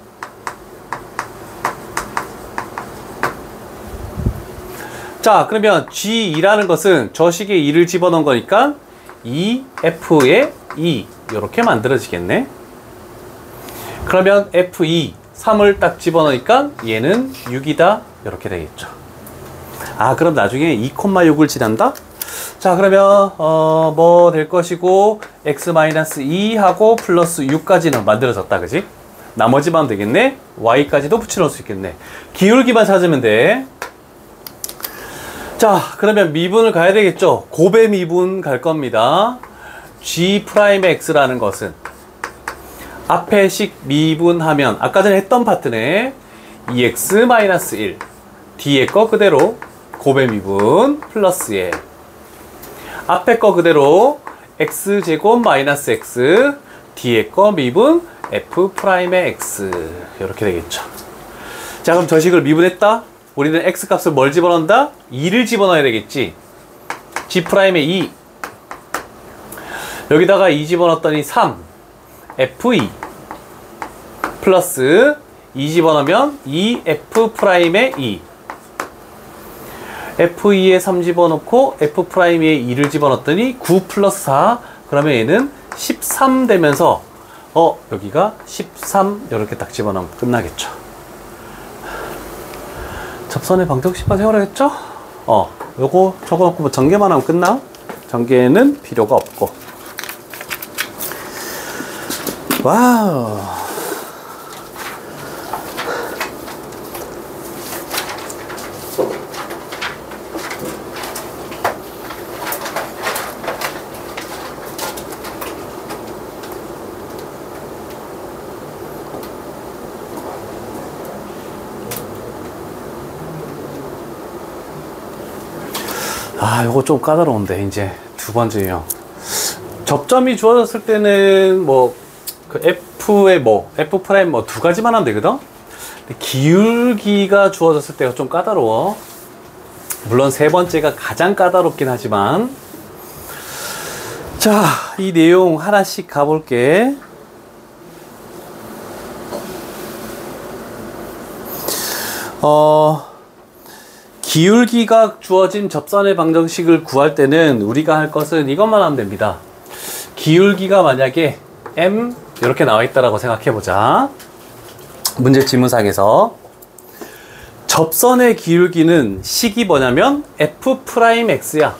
자, 그러면 G2라는 것은 저 식에 2를 집어넣은 거니까 2F에 2 이렇게 만들어지겠네. 그러면 F2 3을 딱 집어넣으니까 얘는 6이다 이렇게 되겠죠. 아, 그럼 나중에 2,6을 지난다? 자, 그러면 뭐 될 것이고 x-2 하고 플러스 6까지는 만들어졌다, 그지? 나머지만 하면 되겠네. y까지도 붙여놓을 수 있겠네. 기울기만 찾으면 돼. 자, 그러면 미분을 가야 되겠죠. 곱의 미분 갈 겁니다. g'x라는 것은 앞에 식 미분하면 아까 전에 했던 파트네. 2x-1 뒤에 거 그대로 곱의 미분 플러스에 앞에 거 그대로 x제곱 마이너스 x 뒤에 거 미분 f'의 x 이렇게 되겠죠. 자, 그럼 저 식을 미분했다. 우리는 x값을 뭘 집어넣는다? 2를 집어넣어야 되겠지. g'의 2 여기다가 2 집어넣었더니 3 f2 플러스 2 집어넣으면 2f'의 2 f2에 3 집어넣고 f'에 2를 집어넣었더니 9 플러스 4 그러면 얘는 13 되면서 여기가 13 이렇게 딱 집어넣으면 끝나겠죠. 접선의 방정식만 세워야겠죠? 요거 적어놓고 뭐 전개만 하면 끝나? 전개는 필요가 없고. 와우. 아, 요거 좀 까다로운데, 이제 두 번째요. 접점이 주어졌을 때는 뭐, 그 F의 F' 두 가지만 하면 되거든? 근데 기울기가 주어졌을 때가 좀 까다로워. 물론 세 번째가 가장 까다롭긴 하지만. 자, 이 내용 하나씩 가볼게. 기울기가 주어진 접선의 방정식을 구할 때는 우리가 할 것은 이것만 하면 됩니다. 기울기가 만약에 m 이렇게 나와 있다라고 생각해 보자. 문제 지문상에서 접선의 기울기는 식이 뭐냐면 f'x야.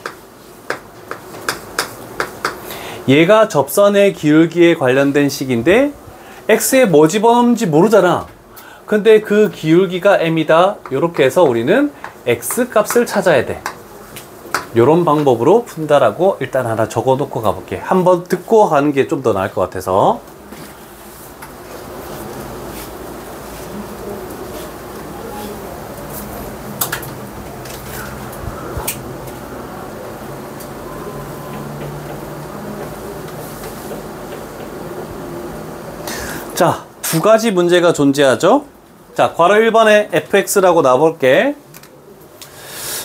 얘가 접선의 기울기에 관련된 식인데 x에 뭐 집어넣는지 모르잖아. 근데 그 기울기가 m이다. 이렇게 해서 우리는 x 값을 찾아야 돼. 요런 방법으로 푼다라고 일단 하나 적어 놓고 가볼게. 한번 듣고 하는 게 좀 더 나을 것 같아서. 자, 두 가지 문제가 존재하죠. 자, 괄호 1번에 fx라고 나와볼게.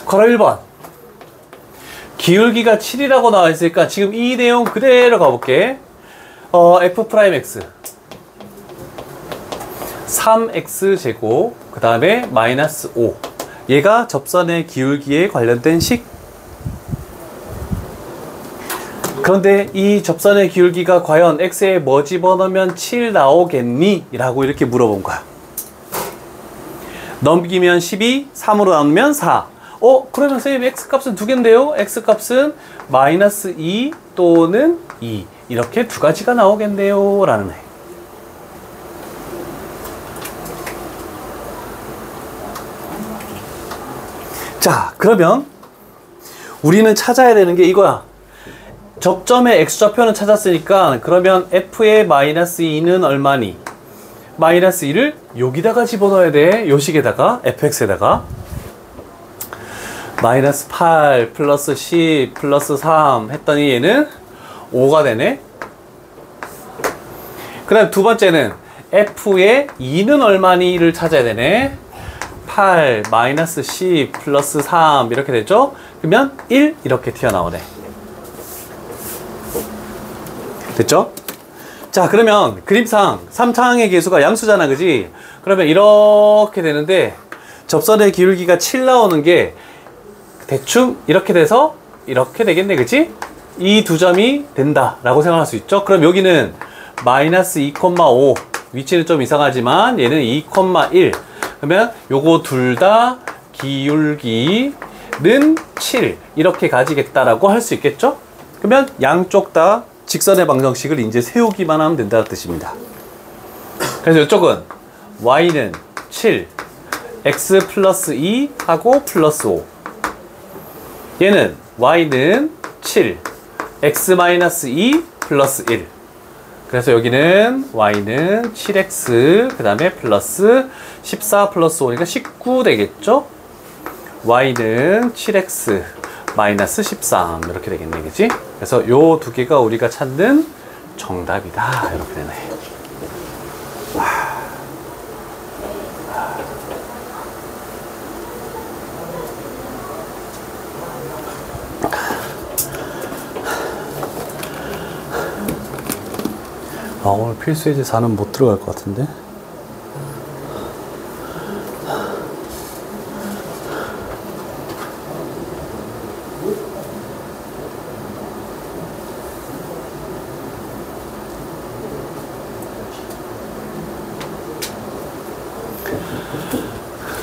괄호 1번 기울기가 7이라고 나와 있으니까 지금 이 내용 그대로 가볼게. f'x 3x 제곱 그 다음에 마이너스 5 얘가 접선의 기울기에 관련된 식. 그런데 이 접선의 기울기가 과연 x에 뭐 집어넣으면 7 나오겠니? 라고 이렇게 물어본 거야. 넘기면 12, 3으로 나누면 4. 그러면 선생님 x값은 두 개인데요? x값은 마이너스 2 또는 2 이렇게 두 가지가 나오겠네요 라는 애. 자, 그러면 우리는 찾아야 되는 게 이거야. 접점의 x좌표는 찾았으니까 그러면 f의 마이너스 2는 얼마니? 마이너스 2를 여기다가 집어넣어야 돼. 요 식에다가 fx에다가 마이너스 8 플러스 10 플러스 3 했더니 얘는 5가 되네. 그 다음 두 번째는 f의 2는 얼마니를 찾아야 되네. 8 마이너스 10 플러스 3 이렇게 되죠. 그러면 1 이렇게 튀어나오네. 됐죠? 자, 그러면 그림상 3차항의 계수가 양수잖아, 그지? 그러면 이렇게 되는데 접선의 기울기가 7 나오는 게 대충 이렇게 돼서 이렇게 되겠네, 그치? 이 두 점이 된다 라고 생각할 수 있죠. 그럼 여기는 마이너스 2,5 위치는 좀 이상하지만 얘는 2,1 그러면 요거 둘 다 기울기는 7 이렇게 가지겠다라고 할 수 있겠죠. 그러면 양쪽 다 직선의 방정식을 이제 세우기만 하면 된다는 뜻입니다. 그래서 이쪽은 y는 7 x 플러스 2 하고 플러스 5 얘는 y는 7 x 마이너스 2 플러스 1 그래서 여기는 y는 7x 그 다음에 플러스 14 플러스 5니까 19 되겠죠. y는 7x 마이너스 13 이렇게 되겠네, 그치? 그래서 요 두 개가 우리가 찾는 정답이다 이렇게 되네. 오늘 필수예제 4는 못 들어갈 것 같은데.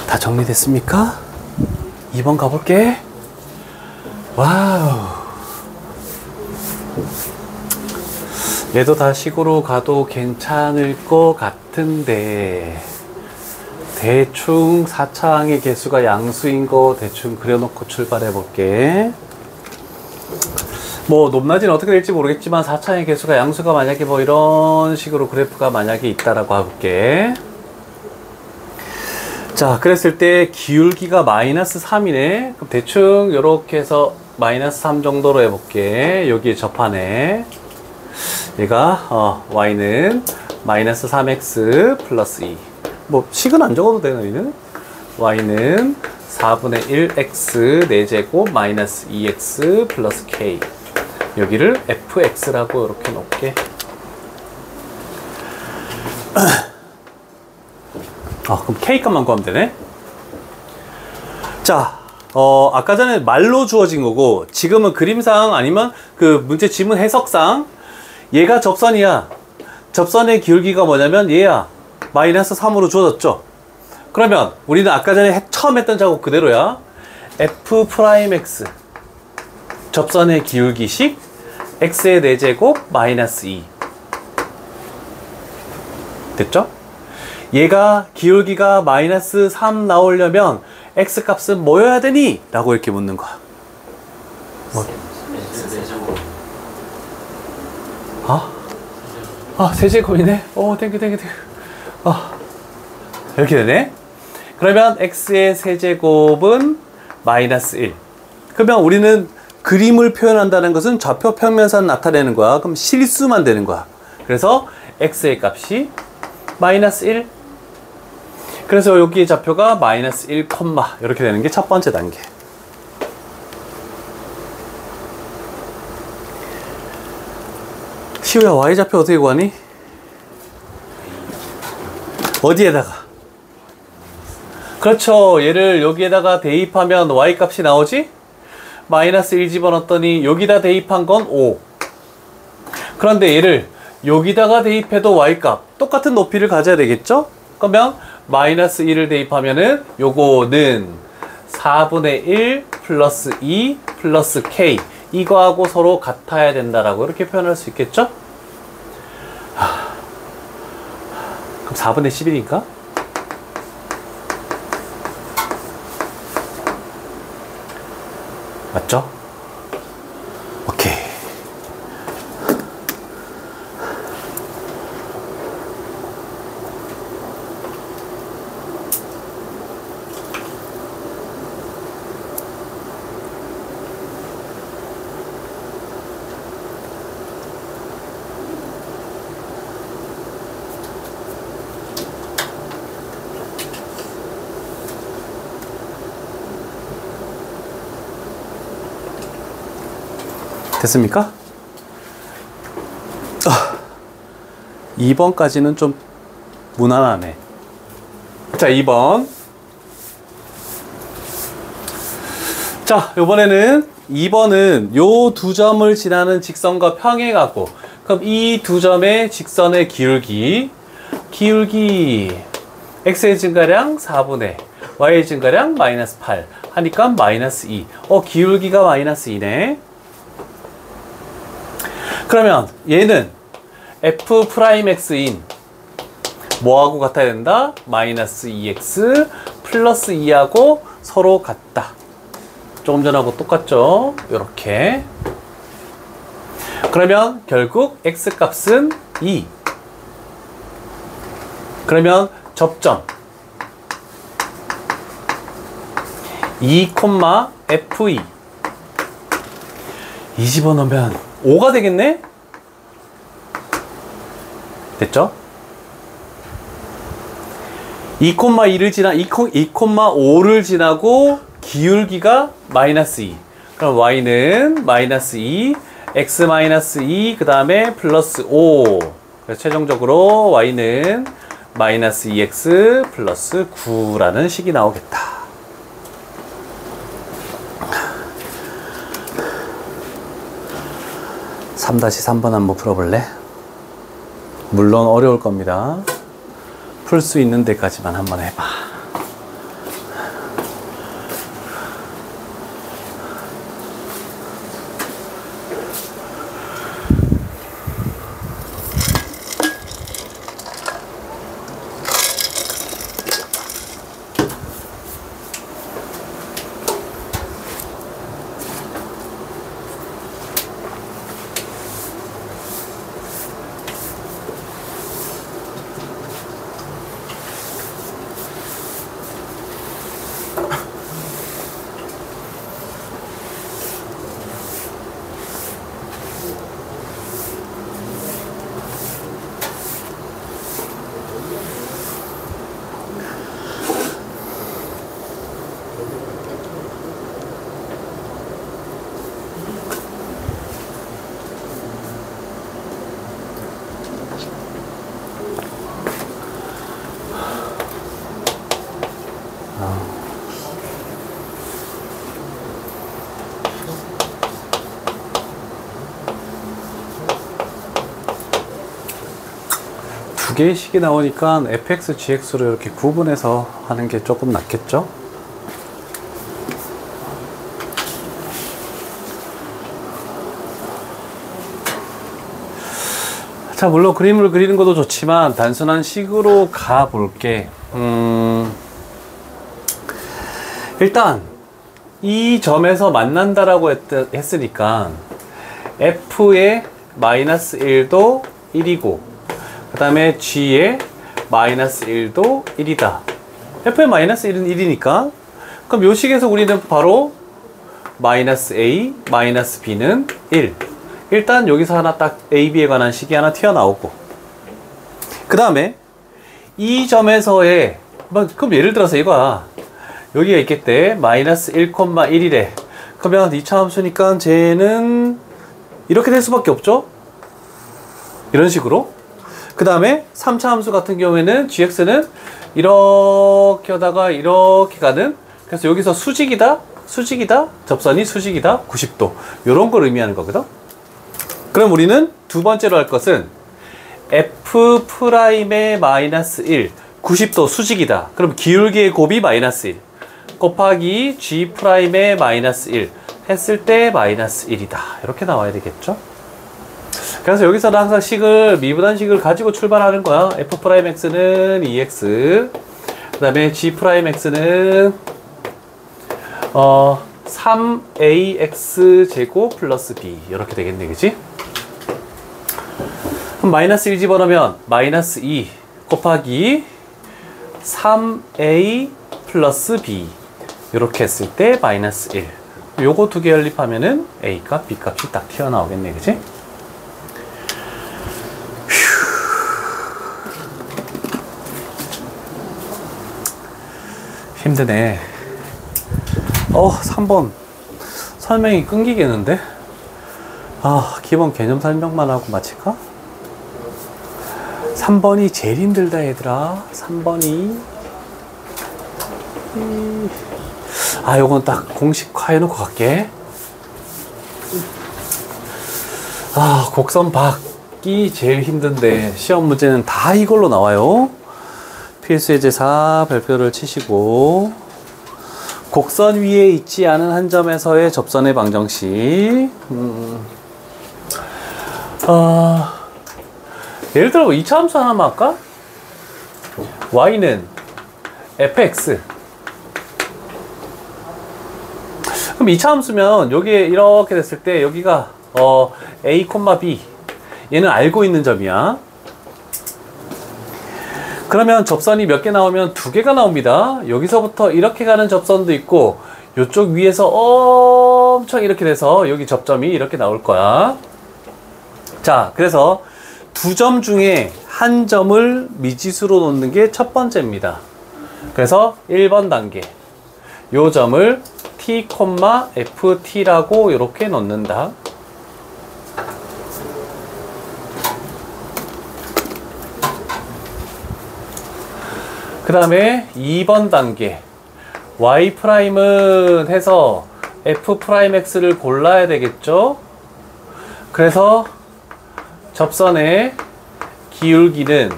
다 정리됐습니까? 2번 가볼게. 와우. 얘도 다 식으로 가도 괜찮을 것 같은데 대충 4차항의 개수가 양수인 거 대충 그려놓고 출발해 볼게. 뭐 높낮이는 어떻게 될지 모르겠지만 4차항의 개수가 양수가 만약에 뭐 이런 식으로 그래프가 만약에 있다라고 해볼게. 자, 그랬을 때 기울기가 마이너스 3이네. 그럼 대충 이렇게 해서 마이너스 3 정도로 해볼게. 여기에 접하네. 얘가 y는 마이너스 3x 플러스 2. 뭐 식은 안 적어도 돼, 너희는. y는 4분의 1x 4제곱 마이너스 2x 플러스 k. 여기를 fx라고 이렇게 놓을게. 그럼 k 값만 구하면 되네. 자, 아까 전에 말로 주어진 거고 지금은 그림상 아니면 그 문제 지문 해석상 얘가 접선이야. 접선의 기울기가 뭐냐면 얘야. 마이너스 3으로 주어졌죠. 그러면 우리는 아까 전에 처음 했던 작업 그대로야. f'x 접선의 기울기식 x의 4제곱 마이너스 2 됐죠? 얘가 기울기가 마이너스 3 나오려면 x 값은 뭐여야 되니? 라고 이렇게 묻는 거야. 뭐? 세제곱이네? 땡큐. 이렇게 되네? 그러면 x의 세제곱은 마이너스 1. 그러면 우리는 그림을 표현한다는 것은 좌표 평면선 나타내는 거야. 그럼 실수만 되는 거야. 그래서 x의 값이 마이너스 1. 그래서 여기의 좌표가 마이너스 1, 이렇게 되는 게 첫 번째 단계. 시우야, y좌표 어떻게 구하니? 어디에다가? 그렇죠. 얘를 여기에다가 대입하면 y 값이 나오지? 마이너스 1 집어넣었더니 여기다 대입한 건 5. 그런데 얘를 여기다가 대입해도 y값 똑같은 높이를 가져야 되겠죠? 그러면 마이너스 1을 대입하면은 요거는 4분의 1 플러스 2 플러스 k 이거하고 서로 같아야 된다라고 이렇게 표현할 수 있겠죠? 그럼 4분의 11인가? 맞죠? 오케이. 됐습니까? 2번까지는 좀 무난하네. 자, 2번. 자, 요번에는 2번은 요 두 점을 지나는 직선과 평행하고, 그럼 이 두 점의 직선의 기울기 x의 증가량 4분의 y의 증가량 마이너스 8 하니까 마이너스 2. 기울기가 마이너스 2네. 그러면 얘는 f'x인 뭐하고 같아야 된다? 마이너스 2x 플러스 2하고 서로 같다. 조금 전하고 똑같죠? 요렇게. 그러면 결국 x값은 2. 그러면 접점 2, f2 이 집어넣으면 5가 되겠네? 됐죠? 2,2를 지나 2,5를 지나고 기울기가 마이너스 2. 그럼 y는 마이너스 2, x 마이너스 2, 그 다음에 플러스 5. 그래서 최종적으로 y는 마이너스 2x 플러스 9라는 식이 나오겠다. 3-3번 한번 풀어볼래? 물론 어려울 겁니다. 풀 수 있는 데까지만 한번 해봐. 두 개의 식이 나오니까 fx, gx로 이렇게 구분해서 하는 게 조금 낫겠죠? 자, 물론 그림을 그리는 것도 좋지만 단순한 식으로 가볼게. 일단 이 점에서 만난다라고 했으니까 f의 마이너스 1도 1이고 그 다음에 g의 마이너스 1도 1이다. f의 마이너스 1은 1이니까 그럼 요 식에서 우리는 바로 마이너스 a, 마이너스 b는 1. 일단 여기서 하나 딱 a, b에 관한 식이 하나 튀어나오고 그 다음에 이 점에서의 그럼 예를 들어서 이거야. 여기가 있겠대. 마이너스 1,1이래. 그러면 2차 함수니까 쟤는 이렇게 될 수밖에 없죠? 이런 식으로. 그 다음에 3차 함수 같은 경우에는 gx는 이렇게 하다가 이렇게 가는, 그래서 여기서 수직이다 접선이 수직이다 90도 요런 걸 의미하는 거거든. 그럼 우리는 두 번째로 할 것은 F'의 마이너스 1, 90도 수직이다. 그럼 기울기의 곱이 마이너스 1 곱하기 G'의 마이너스 1 했을 때 마이너스 1이다. 이렇게 나와야 되겠죠? 그래서 여기서는 항상 식을, 미분한식을 가지고 출발하는 거야. F'X는 2X, 그 다음에 G'X는 3AX 제곱 플러스 B. 이렇게 되겠네, 그치? 그럼 마이너스 1 집어넣으면 마이너스 2 곱하기 3A 플러스 B. 이렇게 했을 때 마이너스 1. 요거 두 개 연립하면은 A 값, B 값이 딱 튀어나오겠네, 그치? 힘드네. 3번 설명이 끊기겠는데? 기본 개념 설명만 하고 마칠까? 3번이 제일 힘들다 얘들아. 3번이 요건 딱 공식화 해놓고 갈게. 곡선 받기 제일 힘든데 시험 문제는 다 이걸로 나와요. 필수예제 4 별표를 치시고, 곡선 위에 있지 않은 한 점에서의 접선의 방정식. 예를 들어 2차 함수 하나만 할까? y는 fx. 그럼 2차 함수면 여기에 이렇게 됐을 때 여기가 a, b 얘는 알고 있는 점이야. 그러면 접선이 몇 개 나오면 2개가 나옵니다. 여기서부터 이렇게 가는 접선도 있고 이쪽 위에서 엄청 이렇게 돼서 여기 접점이 이렇게 나올 거야. 자, 그래서 두 점 중에 한 점을 미지수로 놓는 게 첫 번째입니다. 그래서 1번 단계 요 점을 t, ft라고 이렇게 넣는다. 그 다음에 2번 단계 y'은 해서 f'x를 골라야 되겠죠. 그래서 접선의 기울기는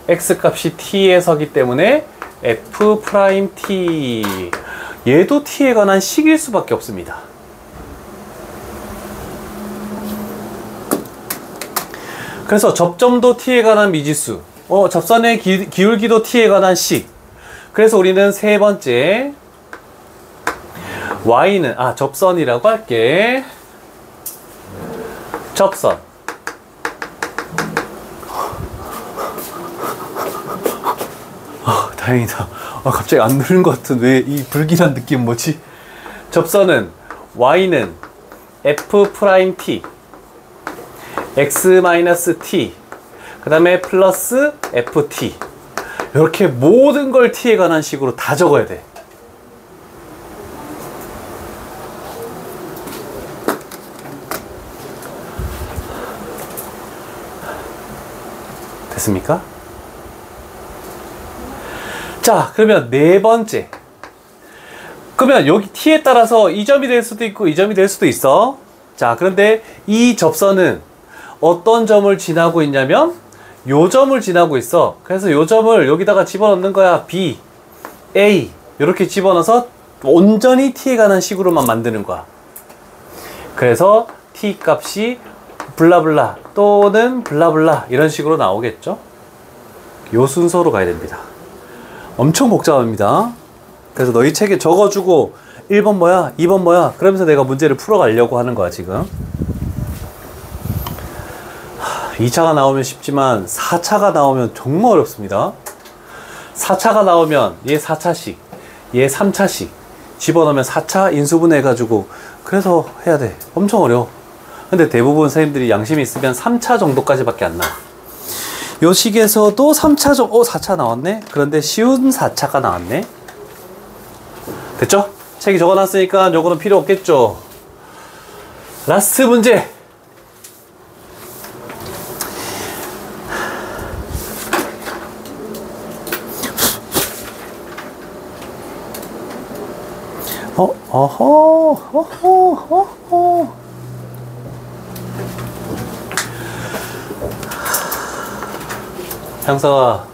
x값이 t에 서기 때문에 f't, 얘도 t에 관한 식일 수밖에 없습니다. 그래서 접점도 t에 관한 미지수, 접선의 기울기도 t에 관한 식. 그래서 우리는 세 번째 y는 접선이라고 할게. 접선 다행이다. 갑자기 안 누른 것 같은 왜 이 불길한 느낌 뭐지? 접선은 y는 f't x-t 그 다음에 플러스 ft, 이렇게 모든 걸 t에 관한 식으로 다 적어야 돼. 됐습니까? 자, 그러면 네 번째. 그러면 여기 t에 따라서 이 점이 될 수도 있고 이 점이 될 수도 있어. 자, 그런데 이 접선은 어떤 점을 지나고 있냐면 요 점을 지나고 있어. 그래서 요 점을 여기다가 집어넣는 거야. B, A 이렇게 집어넣어서 온전히 t에 관한 식으로만 만드는 거야. 그래서 t 값이 블라블라 또는 블라블라 이런 식으로 나오겠죠. 요 순서로 가야 됩니다. 엄청 복잡합니다. 그래서 너희 책에 적어주고 1번 뭐야 2번 뭐야 그러면서 내가 문제를 풀어가려고 하는 거야 지금. 2차가 나오면 쉽지만 4차가 나오면 정말 어렵습니다. 4차가 나오면 얘 4차씩 얘 3차씩 집어넣으면 4차 인수분해 해가지고 그래서 해야 돼. 엄청 어려워. 근데 대부분 선생님들이 양심이 있으면 3차 정도까지밖에 안 나와. 요 식에서도 3차 정도 4차 나왔네. 그런데 쉬운 4차가 나왔네. 됐죠? 책이 적어놨으니까 요거는 필요 없겠죠. 라스트 문제. 향사가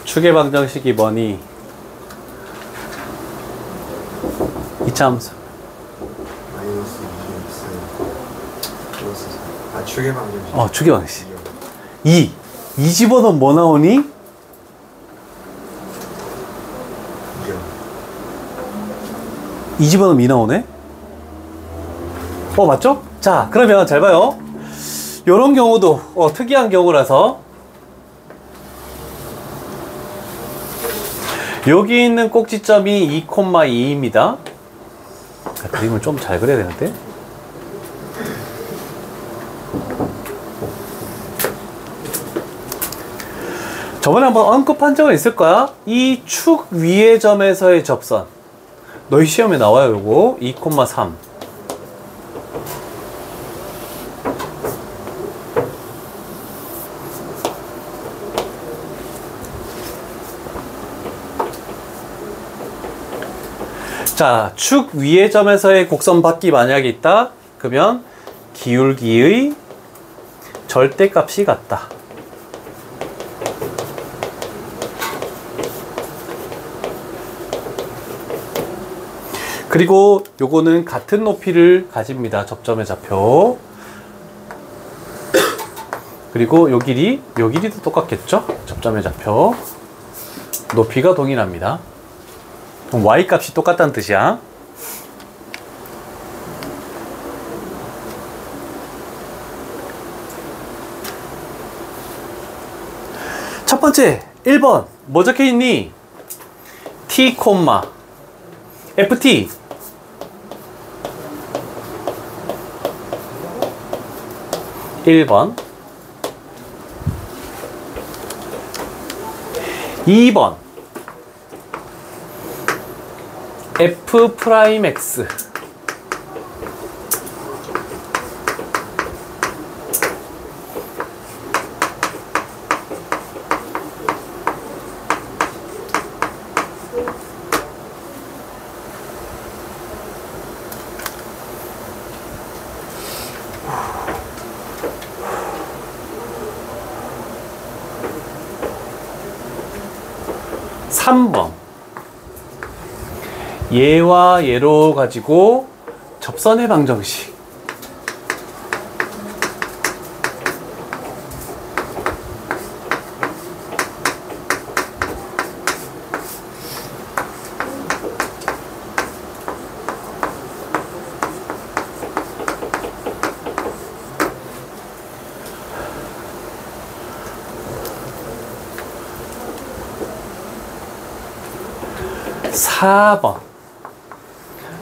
축의 방정식이 뭐니? 이차함수. 마이너스 2x 플러스 4. 아, 축의 방정식. 축의 방정식. 2 집어넣으면 뭐 나오니? 2 집어넣으면 2 나오네? 맞죠? 자, 그러면 잘 봐요. 요런 경우도 특이한 경우라서 여기 있는 꼭지점이 2,2입니다. 그림을 좀 잘 그려야 되는데. 저번에 한번 언급한 적은 있을 거야. 이 축 위의 점에서의 접선. 너희 시험에 나와요, 요거. 2,3. 자, 축 위의 점에서의 곡선 바퀴 만약에 있다. 그러면 기울기의 절대값이 같다. 그리고 요거는 같은 높이를 가집니다. 접점의 좌표. 그리고 요 길이도 똑같겠죠? 접점의 좌표. 높이가 동일합니다. 그럼 y 값이 똑같다는 뜻이야. 첫 번째 1번 뭐 적혀 있니? t, ft 1번 2번 f 프라임 x 3번 얘와 얘로 가지고 접선의 방정식. 사 번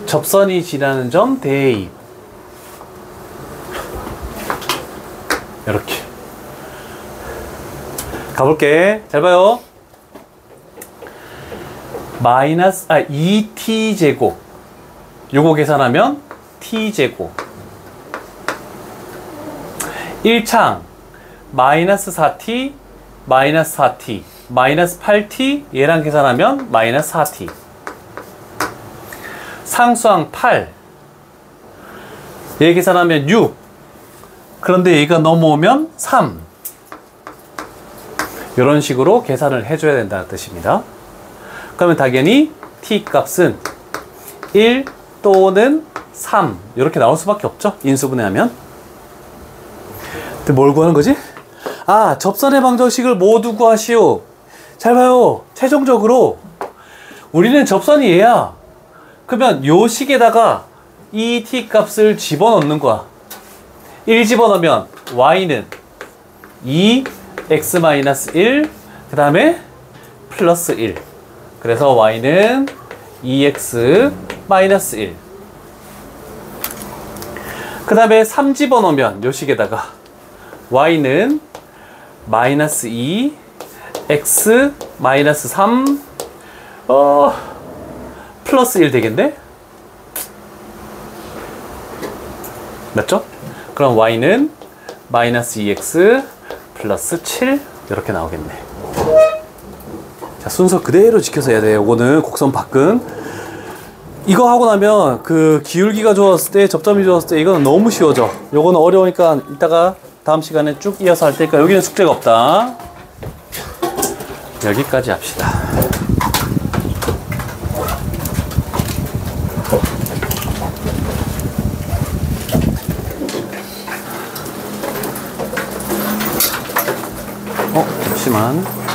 접선이 지나는 점 대입. 이렇게 가볼게. 잘 봐요. 2t 제곱 요거 계산하면 t 제곱 1창 마이너스 4t 마이너스 4t 마이너스 8t 얘랑 계산하면 마이너스 4t. 상수항 8 얘 계산하면 6. 그런데 얘가 넘어오면 3. 이런 식으로 계산을 해줘야 된다는 뜻입니다. 그러면 당연히 t 값은 1 또는 3 이렇게 나올 수밖에 없죠. 인수분해하면. 근데 뭘 구하는 거지? 접선의 방정식을 모두 구하시오. 잘 봐요. 최종적으로 우리는 접선이 얘야. 그러면 요 식에다가 이 t 값을 집어넣는 거야. 1 집어넣으면 y는 2x-1 그 다음에 플러스 1. 그래서 y는 2x-1. 그 다음에 3 집어넣으면 요 식에다가 y는 마이너스 2 x 마이너스 3 플러스 1 되겠네? 맞죠? 그럼 y는 마이너스 2x 플러스 7 이렇게 나오겠네. 자, 순서 그대로 지켜서 해야 돼요. 이거는 곡선 밖은 이거 하고 나면 그 기울기가 좋았을 때, 접점이 좋았을 때 이거는 너무 쉬워져. 요거는 어려우니까 이따가 다음 시간에 쭉 이어서 할 테니까 여기는 숙제가 없다. 여기까지 합시다. 잠시만.